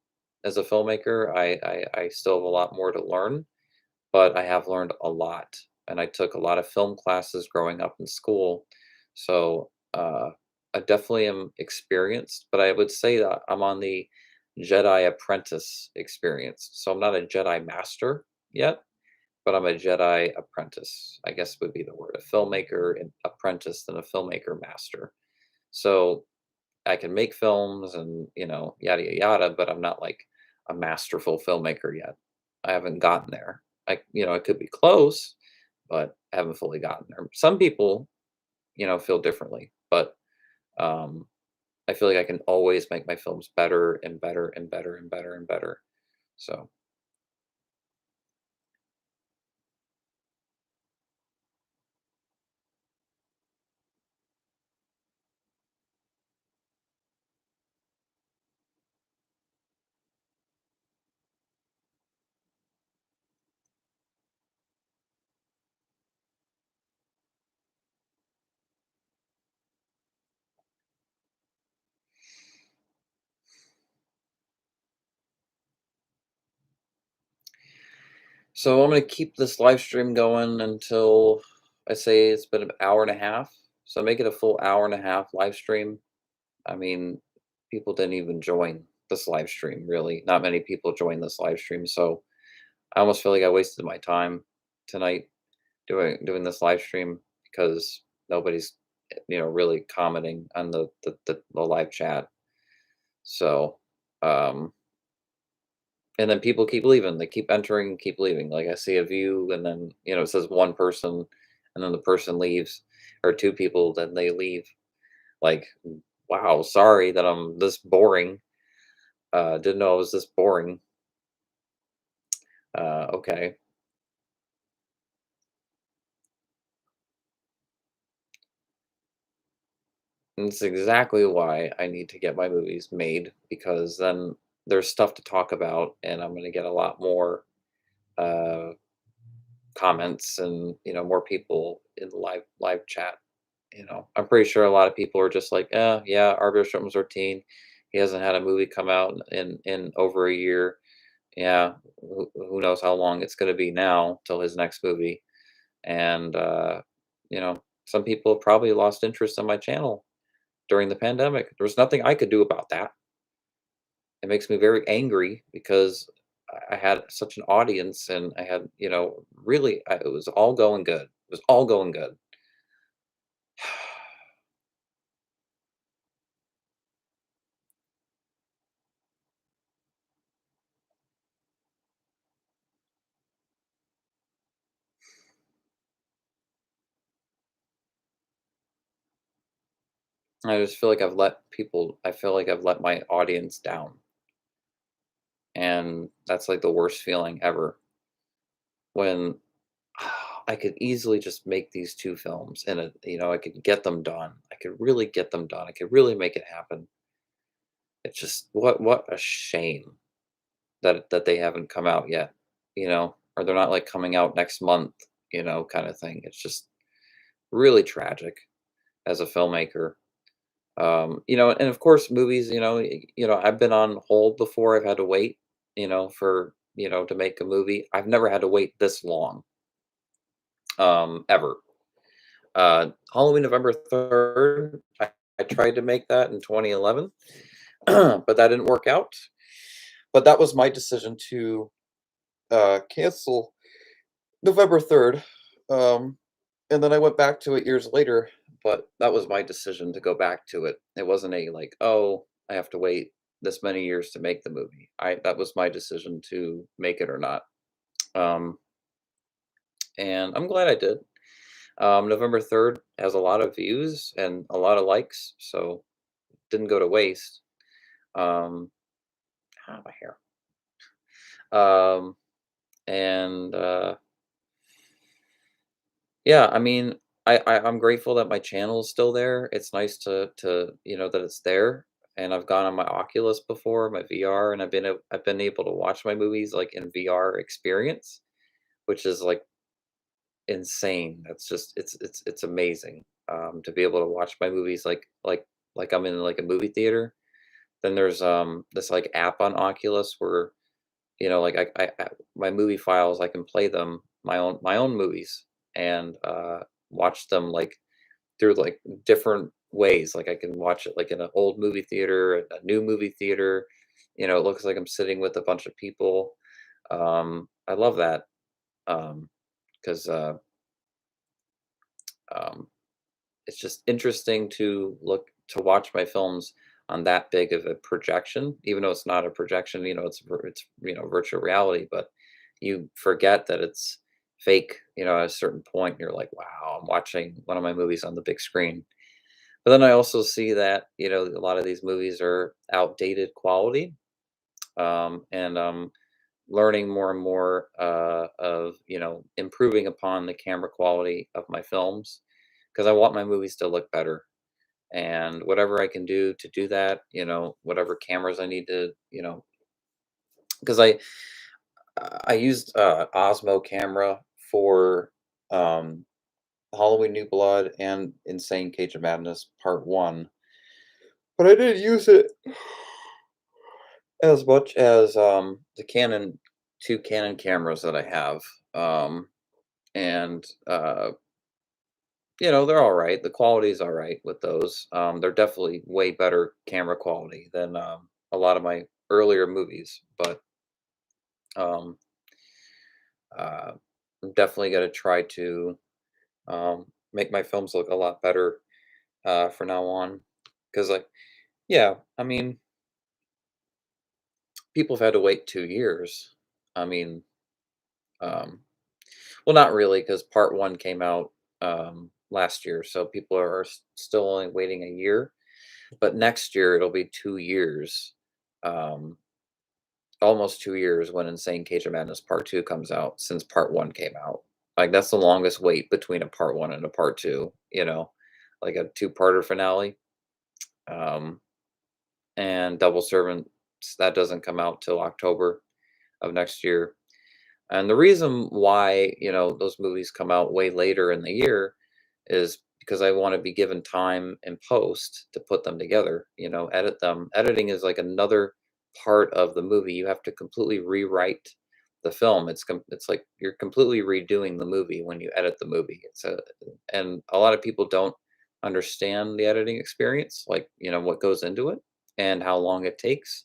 A: as a filmmaker. I still have a lot more to learn, but I have learned a lot, and I took a lot of film classes growing up in school. So I definitely am experienced, but I would say that I'm on the Jedi apprentice experience. So I'm not a Jedi master yet, but I'm a Jedi apprentice, I guess would be the word. A filmmaker and apprentice than a filmmaker master. So I can make films and, yada, yada, yada, but I'm not like a masterful filmmaker yet. I haven't gotten there. I could be close, but I haven't fully gotten there. Some people, feel differently, but um, I feel like I can always make my films better and better and better and better and better. So, so I'm gonna keep this live stream going until I say it's been an hour and a half. So make it a full hour and a half live stream. I mean, people didn't even join this live stream, really. Not many people joined this live stream, so I almost feel like I wasted my time tonight doing this live stream because nobody's really commenting on the live chat. So um and then people keep leaving. They keep entering, keep leaving. Like I see a view and then it says one person and then the person leaves, or two people, then they leave. Like, wow, sorry that I'm this boring. Didn't know it was this boring. Okay. And it's exactly why I need to get my movies made, because then there's stuff to talk about and I'm going to get a lot more uh, comments and more people in the live chat. I'm pretty sure a lot of people are just like, yeah, Arbiter Shrim's routine. He hasn't had a movie come out in over a year. Yeah, who knows how long it's going to be now till his next movie. And some people probably lost interest in my channel during the pandemic. There was nothing I could do about that. It makes me very angry because I had such an audience and I had, really, it was all going good. It was all going good. I just feel like I feel like I've let my audience down. And that's like the worst feeling ever when I could easily just make these two films and I could get them done. I could really get them done. I could really make it happen. It's just what a shame that they haven't come out yet, or they're not like coming out next month, kind of thing. It's just really tragic as a filmmaker. And of course movies, I've been on hold before. I've had to wait, for, to make a movie. I've never had to wait this long, ever. Halloween November 3rd, I tried to make that in 2011, but that didn't work out. But that was my decision to cancel November 3rd. And then I went back to it years later, but that was my decision to go back to it. It wasn't a like, "Oh, I have to wait this many years to make the movie." That was my decision to make it or not. Um, and I'm glad I did. November 3rd has a lot of views and a lot of likes, so didn't go to waste. Um, my hair. Um, and Yeah, I mean, I'm grateful that my channel is still there. It's nice to that it's there. And I've gone on my Oculus before, my VR, and I've been able to watch my movies like in VR experience, which is like insane. That's just it's amazing to be able to watch my movies like I'm in like a movie theater. Then there's this like app on Oculus where like my movie files, I can play them my own movies and watch them like through like different ways. Like I can watch it like in an old movie theater, a new movie theater. It looks like I'm sitting with a bunch of people. I love that because um, it's just interesting to watch my films on that big of a projection, even though it's not a projection. It's virtual reality, but you forget that it's fake. At a certain point, you're like, wow, I'm watching one of my movies on the big screen. But then I also see that a lot of these movies are outdated quality, and learning more and more of improving upon the camera quality of my films because I want my movies to look better. And whatever I can do to do that, whatever cameras I need to, because I used Osmo camera for um, Halloween New Blood and Insane Cage of Madness Part One, but I didn't use it as much as the Canon two Canon cameras that I have. And they're all right. The quality is all right with those. They're definitely way better camera quality than a lot of my earlier movies, but um, uh, I'm definitely going to try to make my films look a lot better from now on. Because, like, yeah, I mean, people have had to wait 2 years. I mean, um, well, not really, because part one came out last year, so people are still only waiting a year. But next year it'll be 2 years, um, almost 2 years when Insane Cage of Madness Part Two comes out since Part One came out. Like that's the longest wait between a Part One and a Part Two. Like a two-parter finale. Um, and Double Servants that doesn't come out till October of next year. And the reason why, those movies come out way later in the year is because I want to be given time in post to put them together, edit them. Editing is like another part of the movie. You have to completely rewrite the film. It's like you're completely redoing the movie when you edit the movie. And a lot of people don't understand the editing experience, like, what goes into it and how long it takes.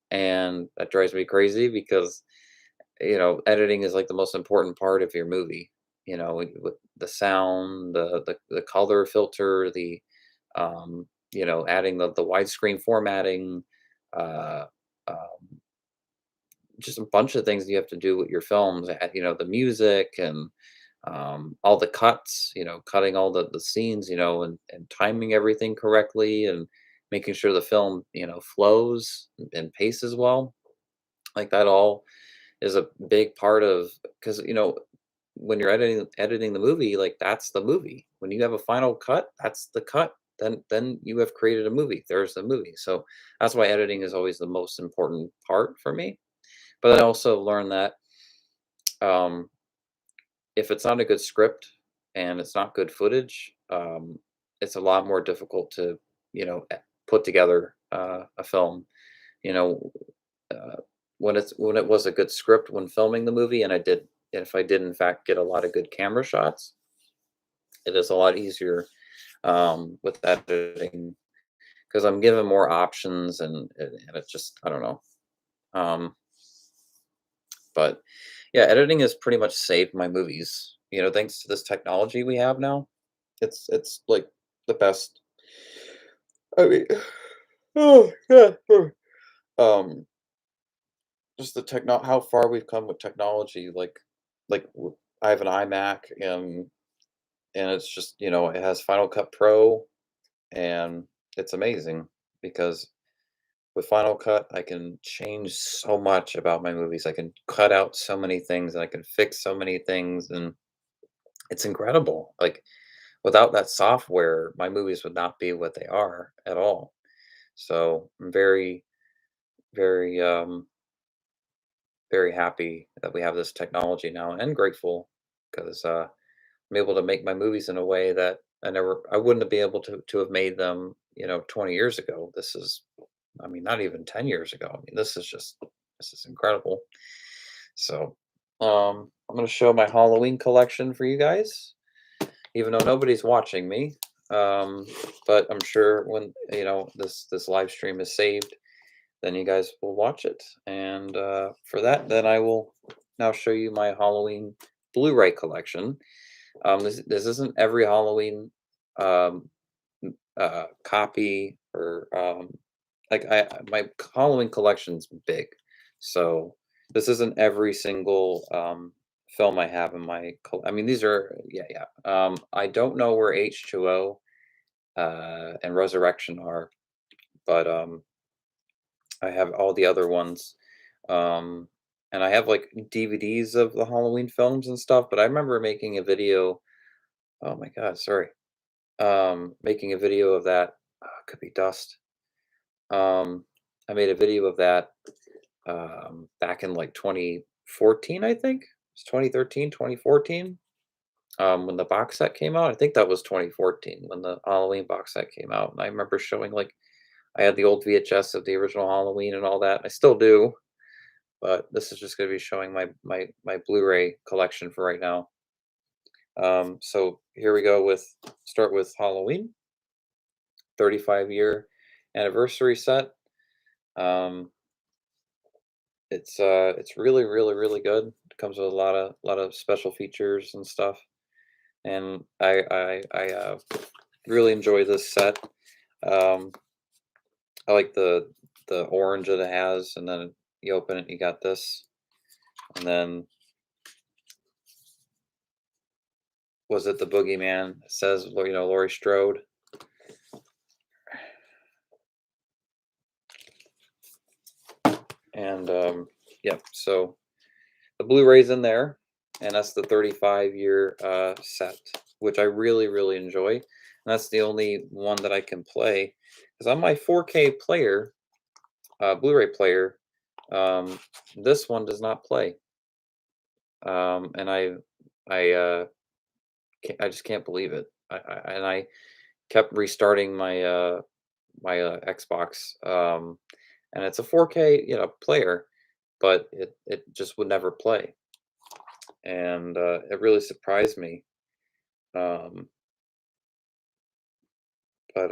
A: And that drives me crazy because editing is like the most important part of your movie. With the sound, the color filter, the adding the widescreen formatting, uh, um, just a bunch of things you have to do with your films. The music and all the cuts. Cutting all the scenes. And timing everything correctly and making sure the film flows and paces well. Like that all is a big part of because when you're editing the movie, like that's the movie. When you have a final cut, that's the cut. Then you have created a movie. There's the movie. So that's why editing is always the most important part for me. But I also learned that um, if it's not a good script and it's not good footage, it's a lot more difficult to put together a film. You know, uh, when it was a good script when filming the movie, and if I did in fact get a lot of good camera shots, it is a lot easier with editing because I'm given more options and it's just I don't know. Um, but yeah, editing has pretty much saved my movies. Thanks to this technology we have now, it's like the best. I mean, oh yeah, um, just how far we've come with technology. I have an iMac and it's just it has Final Cut Pro and it's amazing because With Final Cut, I can change so much about my movies. I can cut out so many things and I can fix so many things, and it's incredible. Like, without that software, my movies would not be what they are at all. So I'm very, very, very happy that we have this technology now, and grateful because I'm able to make my movies in a way that I wouldn't have been able to have made them, 20 years ago. This is, I mean, not even 10 years ago. I mean, this is incredible. So, I'm going to show my Halloween collection for you guys, even though nobody's watching me. Um, but I'm sure when, this live stream is saved, then you guys will watch it. And for that, then I will now show you my Halloween Blu-ray collection. This isn't every Halloween um, copy or like my Halloween collection's big, so this isn't every single film I have in my. I mean, these are, yeah, yeah. I don't know where H2O and Resurrection are, but I have all the other ones. Um, and I have like DVDs of the Halloween films and stuff. But I remember making a video. Oh my God, sorry. Making a video of that. Could be dust. I made a video of that back in like 2014, I think. It's 2013, 2014. When the box set came out. I think that was 2014 when the Halloween box set came out. And I remember showing like I had the old VHS of the original Halloween and all that. I still do, but this is just going to be showing my Blu-ray collection for right now. So here we go with start with Halloween, 35-year anniversary set. Um, it's really, really, really good. It comes with a lot of special features and stuff, and I really enjoy this set. Um, I like the orange that it has, and then you open it, you got this, and then was it the Boogeyman? It says, Laurie Strode, and yeah. So the Blu-ray's in there, and that's the 35-year set, which I really, really enjoy. And that's the only one that I can play because on my 4K player, Blu-ray player, um, this one does not play, and I just can't believe it. I kept restarting my Xbox, and it's a 4K player, but it just would never play, and it really surprised me. Um, but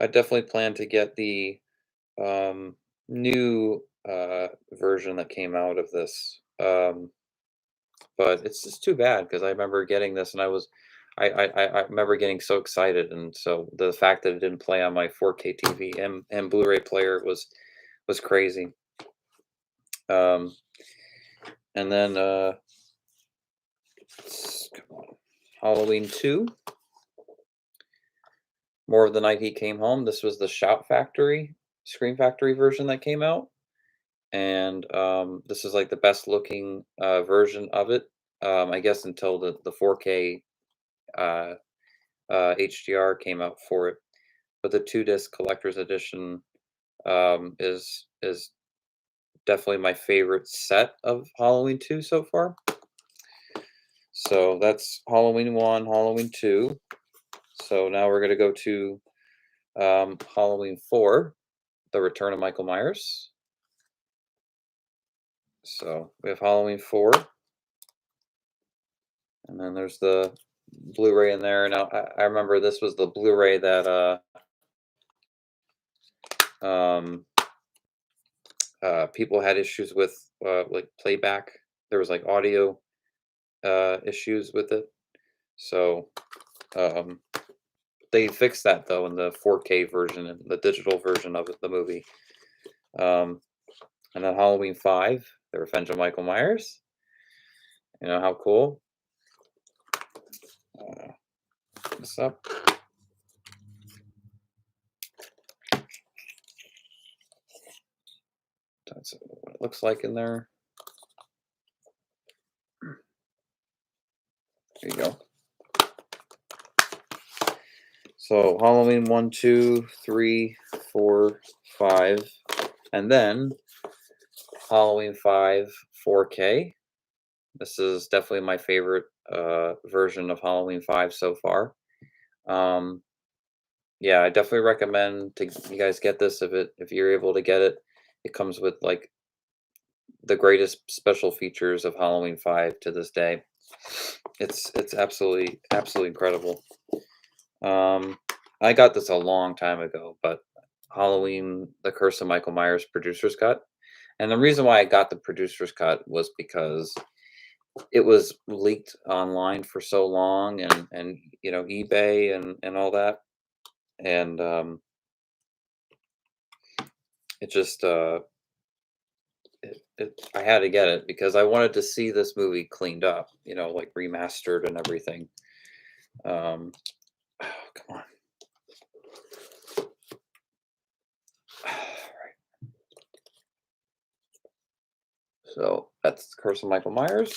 A: I definitely plan to get the um, new version that came out of this. But it's just too bad because I remember getting this and I remember getting so excited, and so the fact that it didn't play on my 4K TV and Blu-ray player was crazy. Um, and then come on, Halloween 2, More of the Night He Came Home. This was the Shout Factory, Scream Factory version that came out, and this is like the best looking version of it. I guess until the 4K uh, HDR came out for it, but the 2 disc collector's edition is definitely my favorite set of Halloween 2 so far. So that's Halloween 1, Halloween 2. So now we're gonna go to Halloween 4, The Return of Michael Myers. So we have Halloween 4, and then there's the Blu-ray in there. Now I remember this was the Blu-ray that um, people had issues with, like playback. There was like audio issues with it. So um, they fixed that though in the 4K version and the digital version of the movie. Um, and then Halloween 5, The Revenge of Michael Myers. You know how cool. Uh, this up. That's what it looks like in there. There you go. So Halloween 1, 2, 3, 4, 5, and then Halloween 5 4K. This is definitely my favorite version of Halloween 5 so far. Um, yeah, I definitely recommend to you guys get this if you're able to get it. It comes with like the greatest special features of Halloween 5 to this day. It's absolutely incredible. Um, I got this a long time ago, but Halloween: The Curse of Michael Myers producer's cut. And the reason why I got the producer's cut was because it was leaked online for so long, and eBay and all that, and it just I had to get it because I wanted to see this movie cleaned up, like remastered and everything. um oh, come on. So that's Curse of Michael Myers.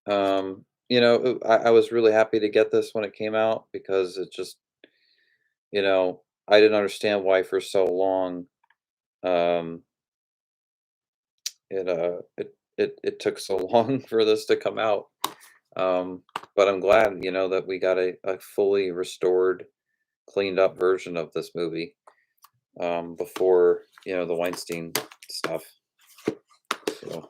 A: I was really happy to get this when it came out because it just, I didn't understand why for so long um, it took so long for this to come out. But I'm glad, that we got a fully restored, cleaned up version of this movie before, the Weinstein stuff. So.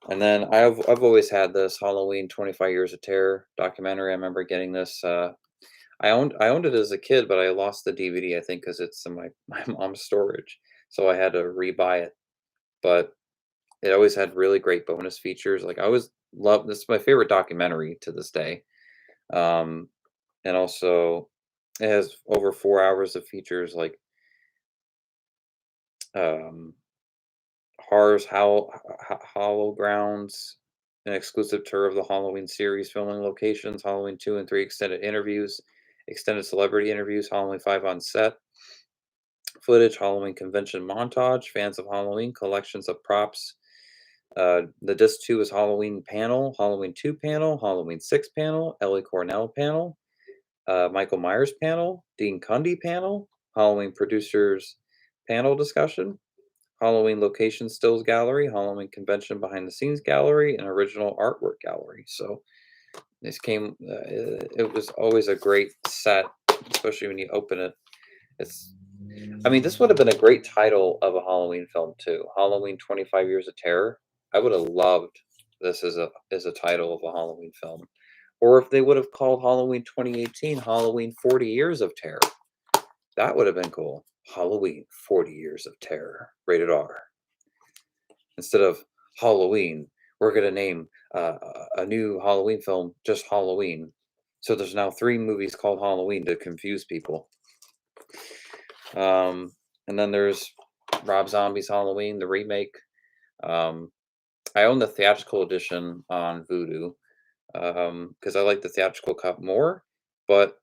A: And then I've always had this Halloween 25 Years of Terror documentary. I remember getting this. I owned it as a kid, but I lost the DVD. I think because it's in my my mom's storage, so I had to rebuy it. But it always had really great bonus features. Like I always love this. Is my favorite documentary to this day. Um, and also it has over 4 hours of features like um, Horror's Hollow Grounds, an exclusive tour of the Halloween series filming locations, Halloween 2 and 3 extended interviews, extended celebrity interviews, Halloween 5 on set, footage, Halloween convention montage, fans of Halloween, collections of props. The disc 2 is Halloween panel, Halloween 2 panel, Halloween 6 panel, Ellie Cornell panel, Michael Myers panel, Dean Cundy panel, Halloween producers panel discussion, Halloween location stills gallery, Halloween convention behind the scenes gallery, and original artwork gallery. So it was always a great set, especially when you open it. It's, I mean, this would have been a great title of a Halloween film too. Halloween 25 Years of Terror. I would have loved this as a title of a Halloween film. Or if they would have called Halloween 2018 Halloween 40 Years of Terror. That would have been cool. Halloween 40 Years of Terror, rated R. Instead of Halloween, we're going to name a new Halloween film just Halloween. So there's now 3 movies called Halloween to confuse people. Um, and then there's Rob Zombie's Halloween, the remake. Um, I own the theatrical edition on Vudu because I like the theatrical cut more, but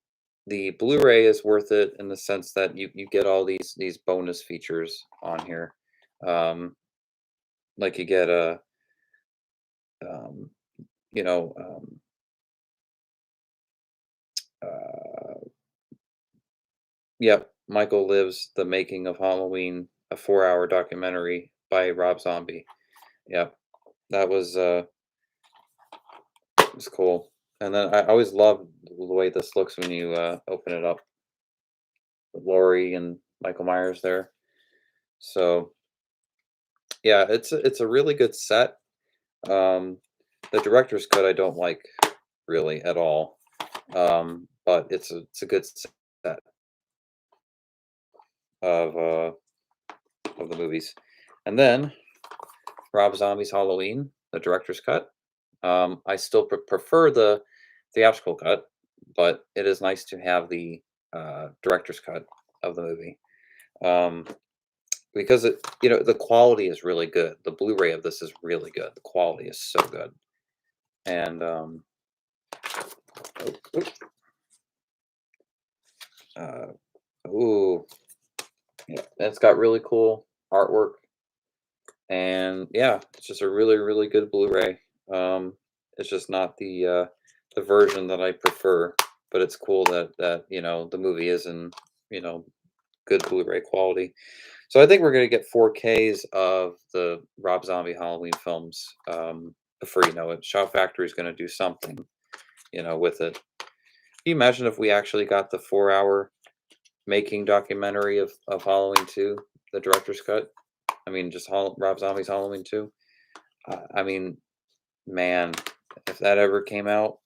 A: the Blu-ray is worth it in the sense that you get all these bonus features on here. Like you get a um, you know yep, Michael Lives: The Making of Halloween, a 4-hour documentary by Rob Zombie. Yep, that was cool. And then I always love the way this looks when you open it up with Laurie and Michael Myers there. So yeah, it's a really good set. Um, the director's cut I don't like really at all, but it's a good set of uh, of the movies. And then Rob Zombie's Halloween, the director's cut. I still prefer the theatrical cut, but it is nice to have the director's cut of the movie um, because the quality is really good. The Blu-ray of this is really good. The quality is so good, and oh, uh, ooh, yeah, and it's got really cool artwork, and yeah, it's just a really, really good Blu-ray. It's just not the version that I prefer, but it's cool that the movie is in you know good Blu-ray quality. So I think we're gonna get 4Ks of the Rob Zombie Halloween films before you know it. Shout Factory is gonna do something, with it. Can you imagine if we actually got the 4-hour making documentary of Halloween 2, the director's cut? I mean, just Rob Zombie's Halloween 2. I mean, man, if that ever came out,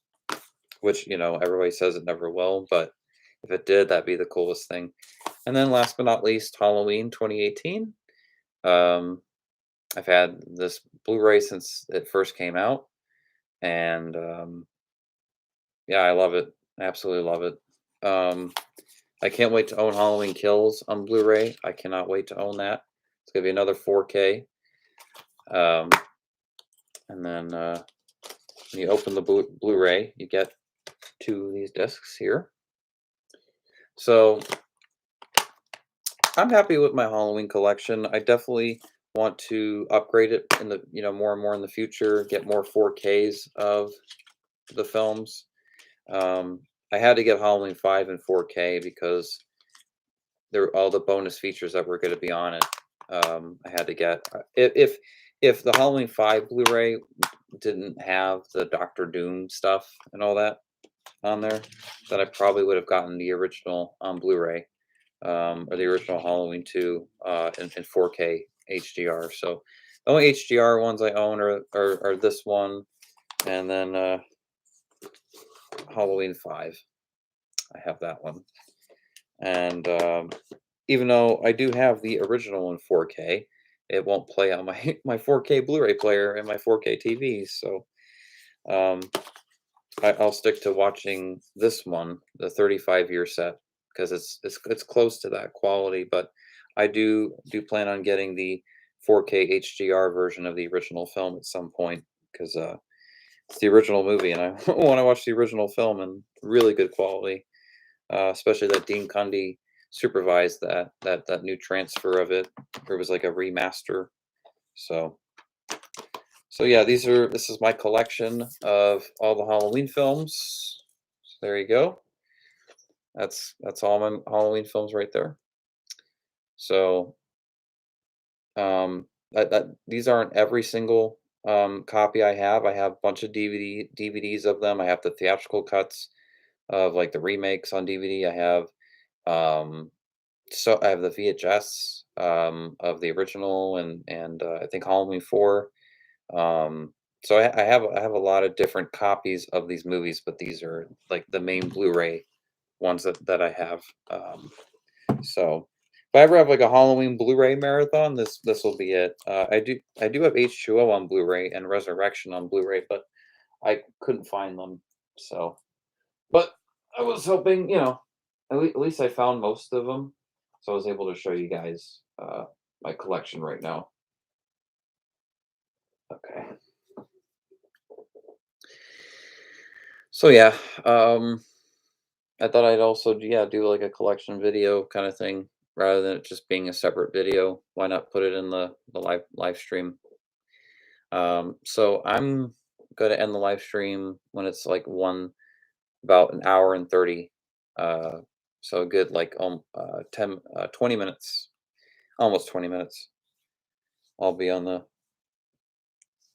A: which everybody says it never will, but if it did, that'd be the coolest thing. And then last but not least, Halloween 2018. Um, I've had this Blu-ray since it first came out, and yeah, I love it. I absolutely love it. I can't wait to own Halloween Kills on Blu-ray. I cannot wait to own that. It's gonna be another 4K. Um, and then when you open the Blu-ray, you get two of these discs here. So I'm happy with my Halloween collection. I definitely want to upgrade it in the more and more in the future. Get more 4Ks of the films. Um, I had to get Halloween 5 in 4K because there were all the bonus features that were going to be on it. I had to get if the Halloween 5 Blu-ray didn't have the Doctor Doom stuff and all that on there, then I probably would have gotten the original on Blu-ray, or the original Halloween 2 in 4K HDR. So the only HDR ones I own are this one, and then Halloween 5. I have that one. And even though I do have the original in 4K, it won't play on my my 4K Blu-ray player and my 4K TV. So um, I'll stick to watching this one, the 35-year set, because it's close to that quality. But I do plan on getting the 4K HDR version of the original film at some point because it's the original movie, and I want to watch the original film in really good quality. Especially that Dean Cundy supervised that new transfer of it. It was like a remaster. So yeah, this is my collection of all the Halloween films. So there you go. That's all my Halloween films right there. So that these aren't every single copy I have. I have a bunch of DVDs of them. I have the theatrical cuts of like the remakes on DVD. I have um So I have the VHS of the original and I think Halloween 4. So I have a lot of different copies of these movies, but these are like the main Blu-ray ones that I have. So if I ever have like a Halloween Blu-ray marathon, this will be it. I do have H2O on Blu-ray and Resurrection on Blu-ray, but I couldn't find them. So, but I was hoping, at least I found most of them, so I was able to show you guys my collection right now. Okay. So yeah, I thought I'd also do like a collection video kind of thing rather than it just being a separate video. Why not put it in the live stream? So I'm gonna end the live stream when it's like about an hour and 30. Uh, so a good like 20 minutes, almost 20 minutes. I'll be on the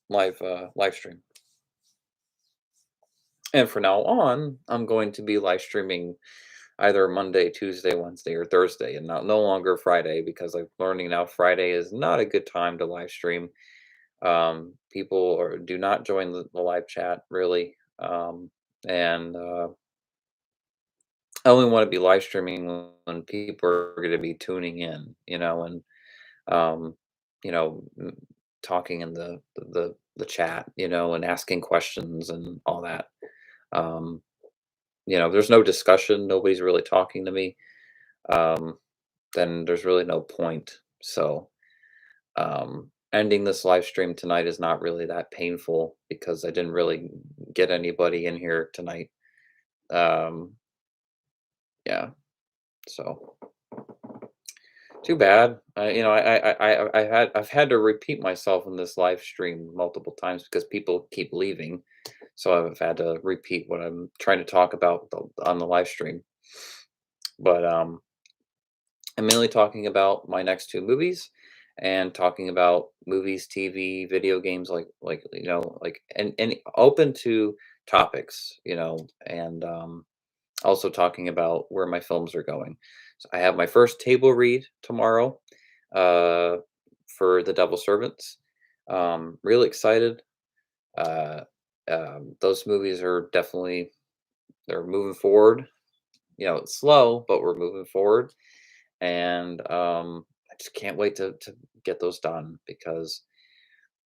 A: live stream. And for now on, I'm going to be live streaming either Monday, Tuesday, Wednesday, or Thursday, and no longer Friday because I'm learning now Friday is not a good time to live stream. People do not join the live chat really, and I only want to be live streaming when people are going to be tuning in, and um, talking in the chat, and asking questions and all that. Um, there's no discussion, nobody's really talking to me, um, then there's really no point. So, ending this live stream tonight is not really that painful because I didn't really get anybody in here tonight. Um, yeah. So, Too bad. I've had to repeat myself in this live stream multiple times because people keep leaving, so I've had to repeat what I'm trying to talk about on the live stream. But I'm mainly talking about my next two movies and talking about movies, TV, video games, and open to topics, and also talking about where my films are going. So I have my first table read tomorrow uh, for The Devil Servants. Really excited. Uh, those movies are definitely they're moving forward. It's slow, but we're moving forward, and I just can't wait to get those done because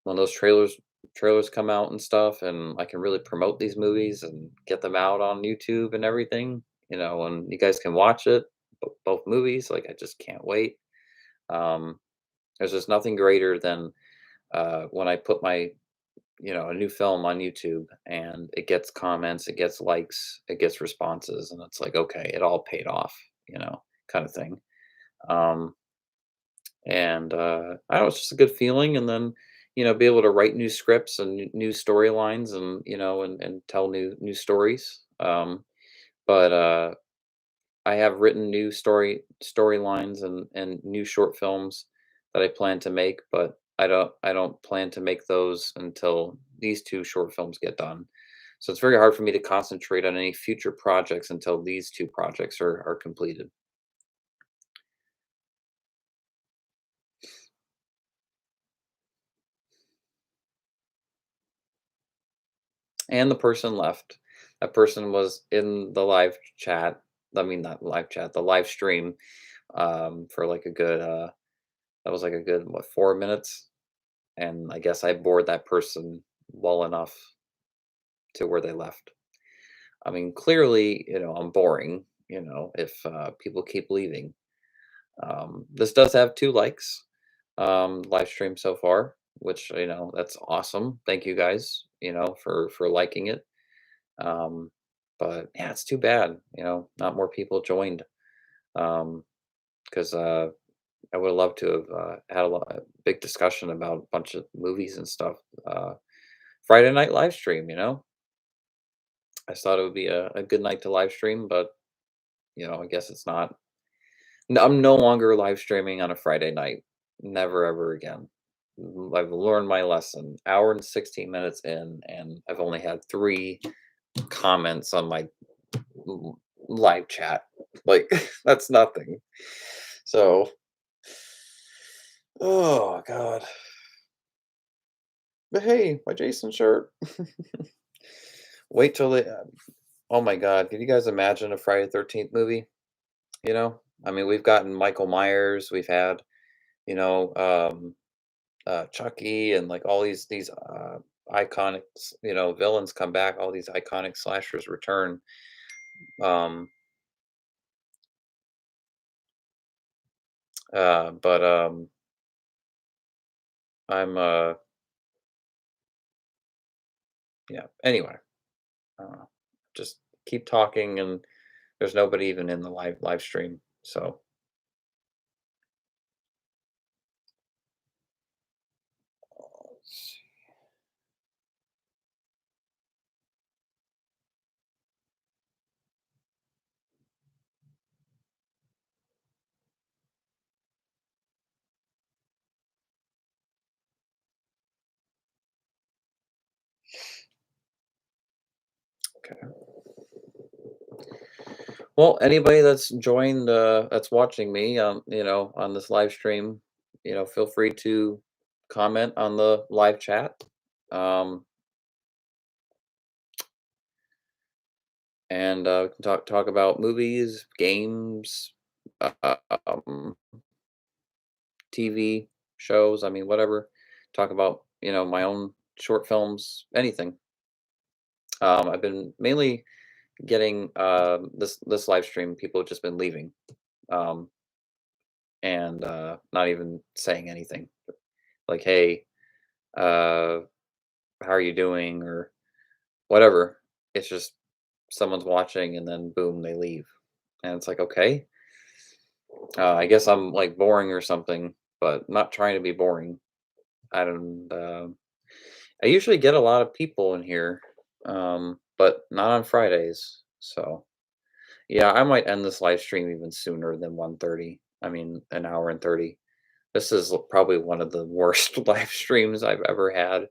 A: when those trailers come out and stuff, and I can really promote these movies and get them out on YouTube and everything, and you guys can watch it, both movies. Like I just can't wait. Um, there's just nothing greater than when I put a new film on YouTube and it gets comments, it gets likes, it gets responses, and it's like, okay, it all paid off, kind of thing. Um, and I don't know, it's just a good feeling. And then be able to write new scripts and new storylines, and and tell new stories. But I have written new storylines and new short films that I plan to make, but I don't plan to make those until these two short films get done. So it's very hard for me to concentrate on any future projects until these two projects are completed. And the person left. That person was in the live chat. I mean, not live chat, the live stream, for like a good, that was like a good, what, 4 minutes? And I guess I bored that person well enough to where they left. I mean, clearly, I'm boring, if people keep leaving. This does have 2 likes, live stream so far, which, that's awesome. Thank you guys, for liking it. Um, but yeah, it's too bad, not more people joined. Because I would have loved to have had a big discussion about a bunch of movies and stuff. Uh, Friday night live stream, I thought it would be a good night to live stream, but I guess it's not. I'm no longer live streaming on a Friday night. Never ever again. I've learned my lesson. Hour and 16 minutes in, and I've only had 3 comments on my live chat. Like that's nothing. So, oh god. But hey, my Jason shirt. Wait till they. Oh my god, can you guys imagine a Friday 13th movie? I mean, we've gotten Michael Myers, we've had, you know, um, Chucky, and like all these iconic, villains come back. All these iconic slashers return. Um, but I'm yeah. Anyway, just keep talking, and there's nobody even in the live stream. So okay. Well, anybody that's joined, that's watching me, on this live stream, feel free to comment on the live chat, um, and we can talk about movies, games, uh, um, TV shows. I mean, whatever. Talk about my own short films, anything. I've been mainly getting this live stream. People have just been leaving. Um, and not even saying anything like, "Hey, how are you doing?" or whatever. It's just someone's watching and then boom, they leave. And it's like, okay. I guess I'm like boring or something, but not trying to be boring. I don't. I usually get a lot of people in here, but not on Fridays. So yeah, I might end this live stream even sooner than 1:30. I mean, an hour and 30. This is probably one of the worst live streams I've ever had.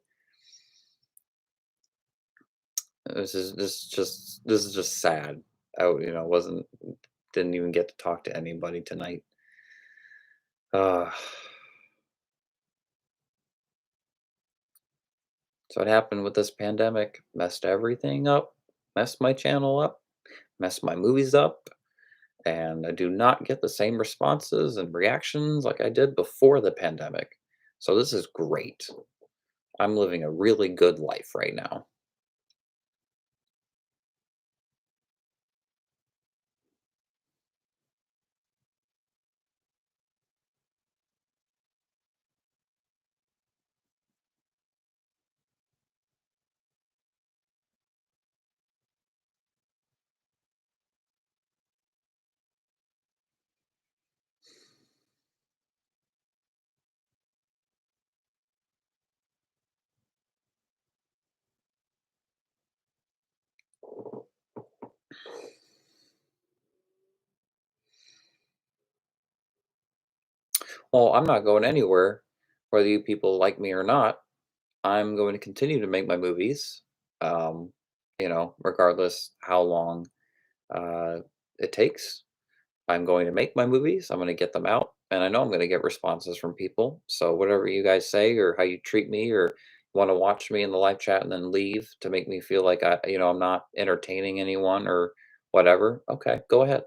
A: This is just sad. Wasn't didn't even get to talk to anybody tonight. Uh, so what happened with this pandemic? Messed everything up. Messed my channel up. Messed my movies up. And I do not get the same responses and reactions like I did before the pandemic. So this is great. I'm living a really good life right now. Well, I'm not going anywhere, whether you people like me or not. I'm going to continue to make my movies, um, regardless how long uh, it takes. I'm going to make my movies. I'm going to get them out, and I know I'm going to get responses from people. So whatever you guys say, or how you treat me, or want to watch me in the live chat and then leave to make me feel like I'm not entertaining anyone or whatever. Okay, go ahead.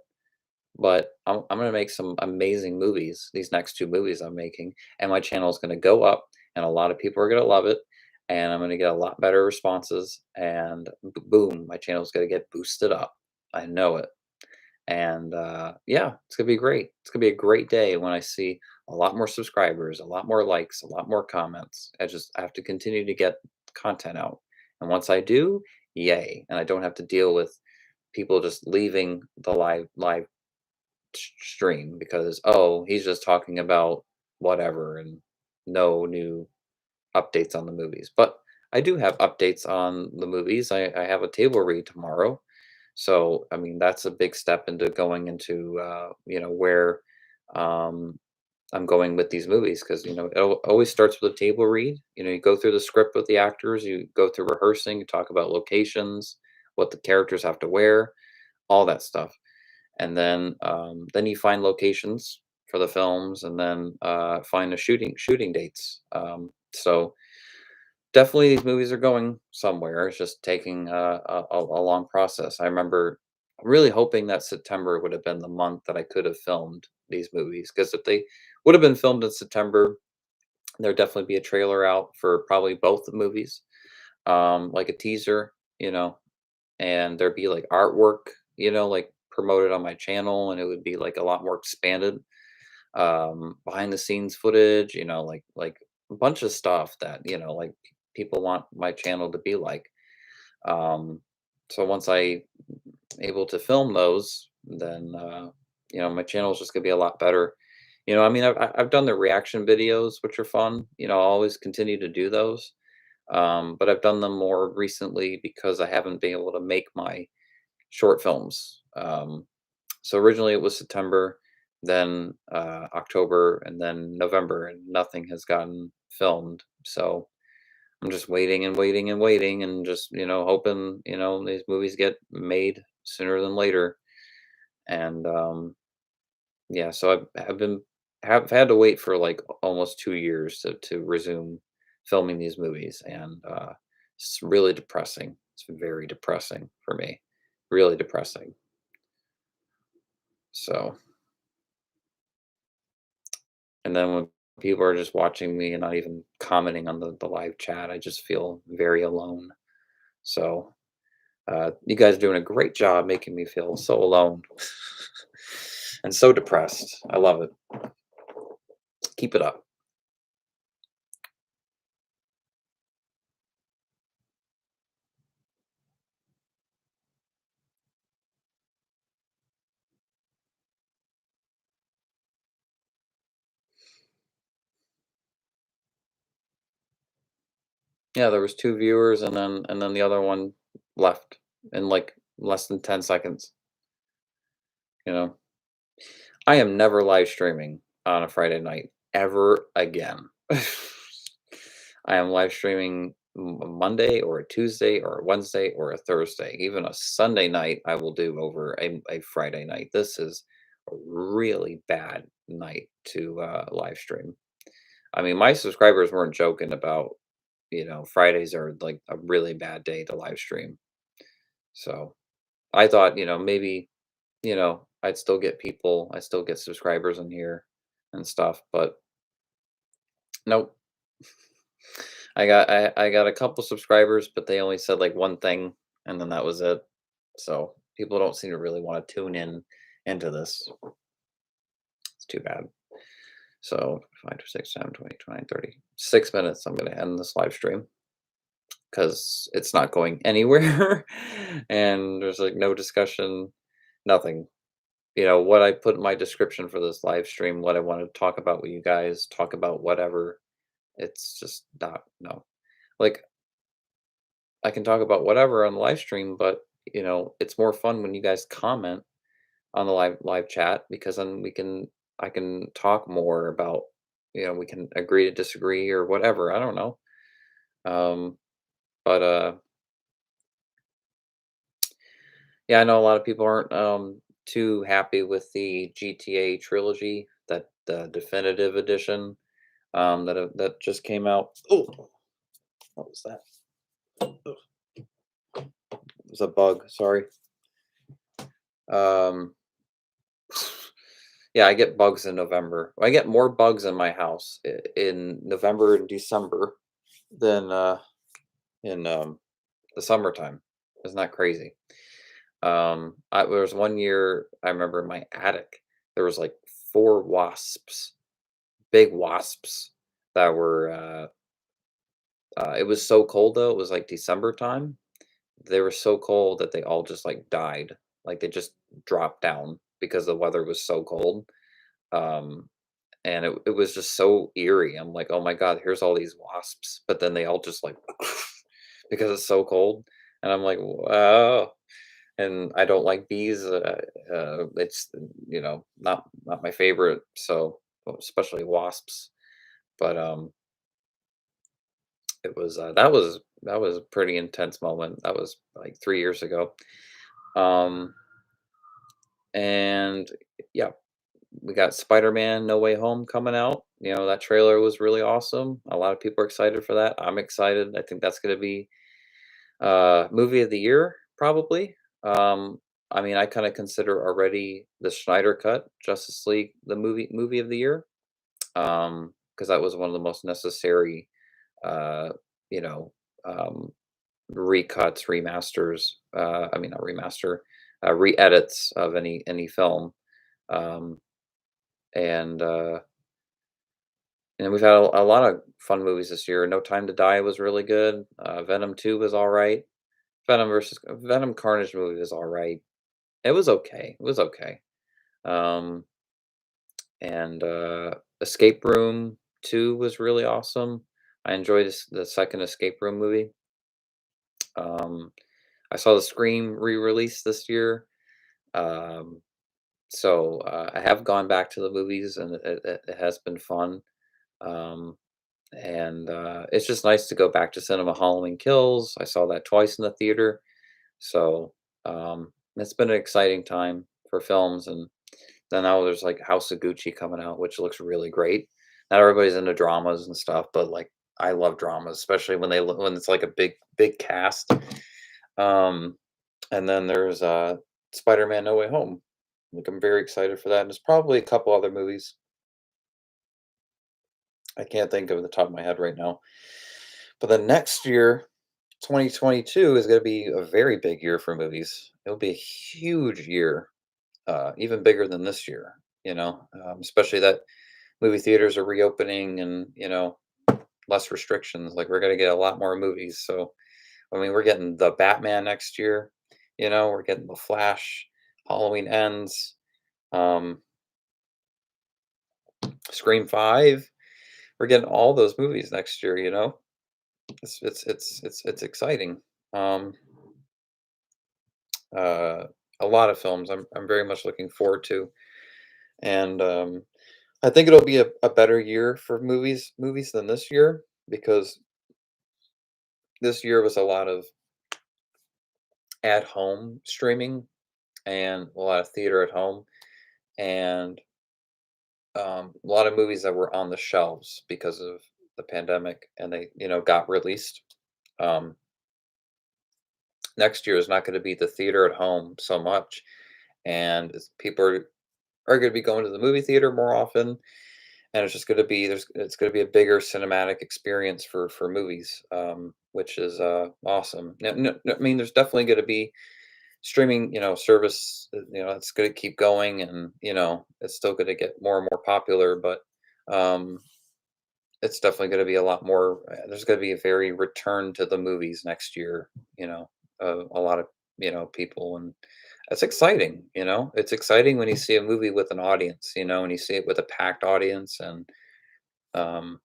A: But I'm gonna make some amazing movies, these next 2 movies I'm making, and my channel is gonna go up, and a lot of people are gonna love it, and I'm gonna get a lot better responses, and boom, my channel is gonna get boosted up. I know it. And, yeah, it's gonna be great. It's gonna be a great day when I see a lot more subscribers, a lot more likes, a lot more comments. I have to continue to get content out, and once I do, yay, and I don't have to deal with people just leaving the live stream because, oh, he's just talking about whatever and no new updates on the movies. But I do have updates on the movies. I have a table read tomorrow. So, I mean, that's a big step into going into, where um, I'm going with these movies because, always starts with a table read. You go through the script with the actors, you go through rehearsing, you talk about locations, what the characters have to wear, all that stuff, and then you find locations for the films, and then find the shooting dates. So definitely these movies are going somewhere. It's just taking a long process. I remember really hoping that September would have been the month that I could have filmed these movies, because if they would have been filmed in September, there'd definitely be a trailer out for probably both the movies, like a teaser, and there'd be like artwork, like promoted on my channel, and it would be like a lot more expanded, behind the scenes footage, like a bunch of stuff that, like people want my channel to be like. Um, so once I able to film those, then my channel is just gonna be a lot better. I mean, I've done the reaction videos, which are fun. I'll always continue to do those. But I've done them more recently because I haven't been able to make my short films. So originally it was September, then October, and then November, and nothing has gotten filmed. So I'm just waiting and waiting and waiting, and just hoping these movies get made sooner than later. And yeah, so have had to wait for like almost 2 years to resume filming these movies, and it's really depressing. It's very depressing for me, really depressing. So, and then when people are just watching me and not even commenting on the live chat, I just feel very alone. So, you guys are doing a great job making me feel so alone and so depressed. I love it. Keep it up. Yeah, there was 2 viewers and then the other one left in, like, less than 10 seconds, you know? I am never live streaming on a Friday night ever again. I am live streaming a Monday or a Tuesday or a Wednesday or a Thursday. Even a Sunday night I will do over a Friday night. This is a really bad night to live stream. I mean, my subscribers weren't joking about, Fridays are like a really bad day to live stream. So I thought, maybe, I'd still get people, I still get subscribers in here and stuff, but nope. I got a couple subscribers, but they only said like one thing, and then that was it. So people don't seem to really want to tune in into this. It's too bad. So 5 to 6, 7, 20, 29, 30, 6 minutes. I'm gonna end this live stream because it's not going anywhere, and there's like no discussion, nothing. What I put in my description for this live stream, what I want to talk about with you guys, talk about whatever. It's just not, no. Like, I can talk about whatever on the live stream, but it's more fun when you guys comment on the live chat because then I can talk more about, we can agree to disagree or whatever. I don't know. Um, but yeah, I know a lot of people aren't too happy with the GTA trilogy, that the definitive edition that just came out. Oh, what was that? Ugh, it was a bug. Sorry. Um, yeah, I get bugs in November. I get more bugs in my house in November and December than in the summertime. Isn't that crazy? There was one year I remember in my attic there was like 4 wasps, big wasps that were. It was so cold though. It was like December time. They were so cold that they all just like died. Like they just dropped down because the weather was so cold. Um, and it was just so eerie. I'm like, "Oh my god, here's all these wasps," but then they all just like because it's so cold, and I'm like, "Wow." And I don't like bees. It's not my favorite. So especially wasps. But it was that was a pretty intense moment. That was like 3 years ago. Um, and yeah, we got Spider-Man: No Way Home coming out. That trailer was really awesome. A lot of people are excited for that. I'm excited. I think that's going to be movie of the year probably. Um, I mean, I kind of consider already the Schneider cut Justice League the movie of the year because that was one of the most necessary uh, you know um, recuts, remasters. I mean, not remaster, re-edits of any film. Um, and we've had a lot of fun movies this year. No Time to Die was really good. Venom 2 was all right. Venom Carnage movie was all right. It was okay. It was okay. Um, and Escape Room 2 was really awesome. I enjoyed the second Escape Room movie. Um, I saw the Scream re-release this year. Um, so I have gone back to the movies, and it has been fun. Um, and it's just nice to go back to cinema. Halloween Kills. I saw that twice in the theater. So it's been an exciting time for films, and then now there's like House of Gucci coming out, which looks really great. Not everybody's into dramas and stuff, but like I love dramas, especially when it's like a big cast. Um, and then there's Spider-Man: No Way Home. Like I'm very excited for that. And there's probably a couple other movies I can't think of the top of my head right now. But the next year, 2022 is going to be a very big year for movies. It'll be a huge year, even bigger than this year. Especially that movie theaters are reopening and less restrictions. Like we're going to get a lot more movies. So I mean, we're getting the Batman next year. We're getting the Flash. Halloween Ends. Um, Scream 5. We're getting all those movies next year. It's exciting. Um, uh, a lot of films I'm very much looking forward to, and I think it'll be a better year for movies than this year because this year was a lot of at home streaming and a lot of theater at home and a lot of movies that were on the shelves because of the pandemic and they got released. Um, Next year is not going to be the theater at home so much, and people are going to be going to the movie theater more often, and it's just going to be it's going to be a bigger cinematic experience for movies, which is awesome. I mean, there's definitely going to be streaming, service, it's going to keep going, and it's still going to get more and more popular, but um, it's definitely going to be a lot more. There's going to be a very return to the movies next year. You know, a lot of people, and it's exciting. It's exciting when you see a movie with an audience. And you see it with a packed audience, and um,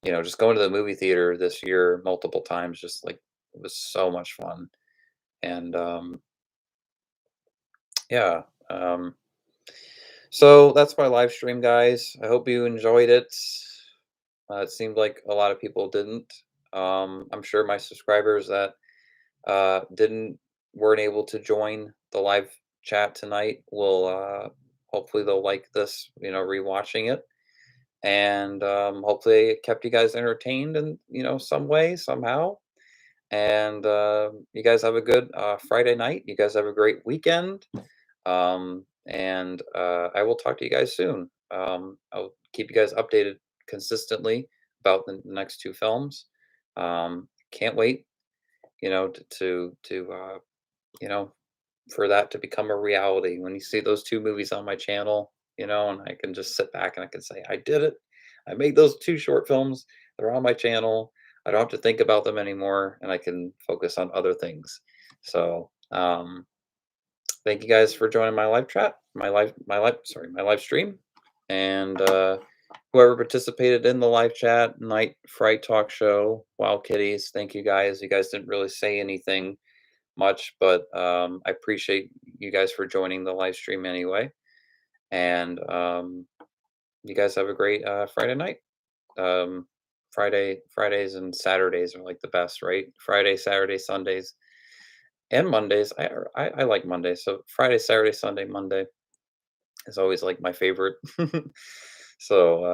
A: just going to the movie theater this year multiple times, just like it was so much fun. And yeah, um, so that's my live stream, guys. I hope you enjoyed it. It seemed like a lot of people didn't. I'm sure my subscribers that didn't weren't able to join the live chat tonight will hopefully they'll like this, rewatching it, and hopefully it kept you guys entertained in some way somehow. And you guys have a good Friday night. You guys have a great weekend. And I will talk to you guys soon. I'll keep you guys updated consistently about the next two films. Can't wait, you know, for that to become a reality. When you see those two movies on my channel, and I can just sit back and I can say, I did it. I made those two short films. They're on my channel. I don't have to think about them anymore, and I can focus on other things. So, thank you guys for joining my live chat, my live stream, and whoever participated in the live chat, Night Fright Talk Show, Wild Kitties. Thank you guys. You guys didn't really say anything much, but I appreciate you guys for joining the live stream anyway. And you guys have a great Friday night. Um, Fridays and Saturdays are like the best, right? Friday, Saturday, Sundays, and Mondays. I like Mondays. So Friday, Saturday, Sunday, Monday is always like my favorite. So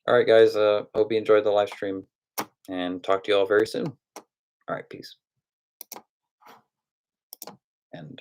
A: all right, guys. Hope you enjoyed the live stream, and talk to you all very soon. All right, peace. And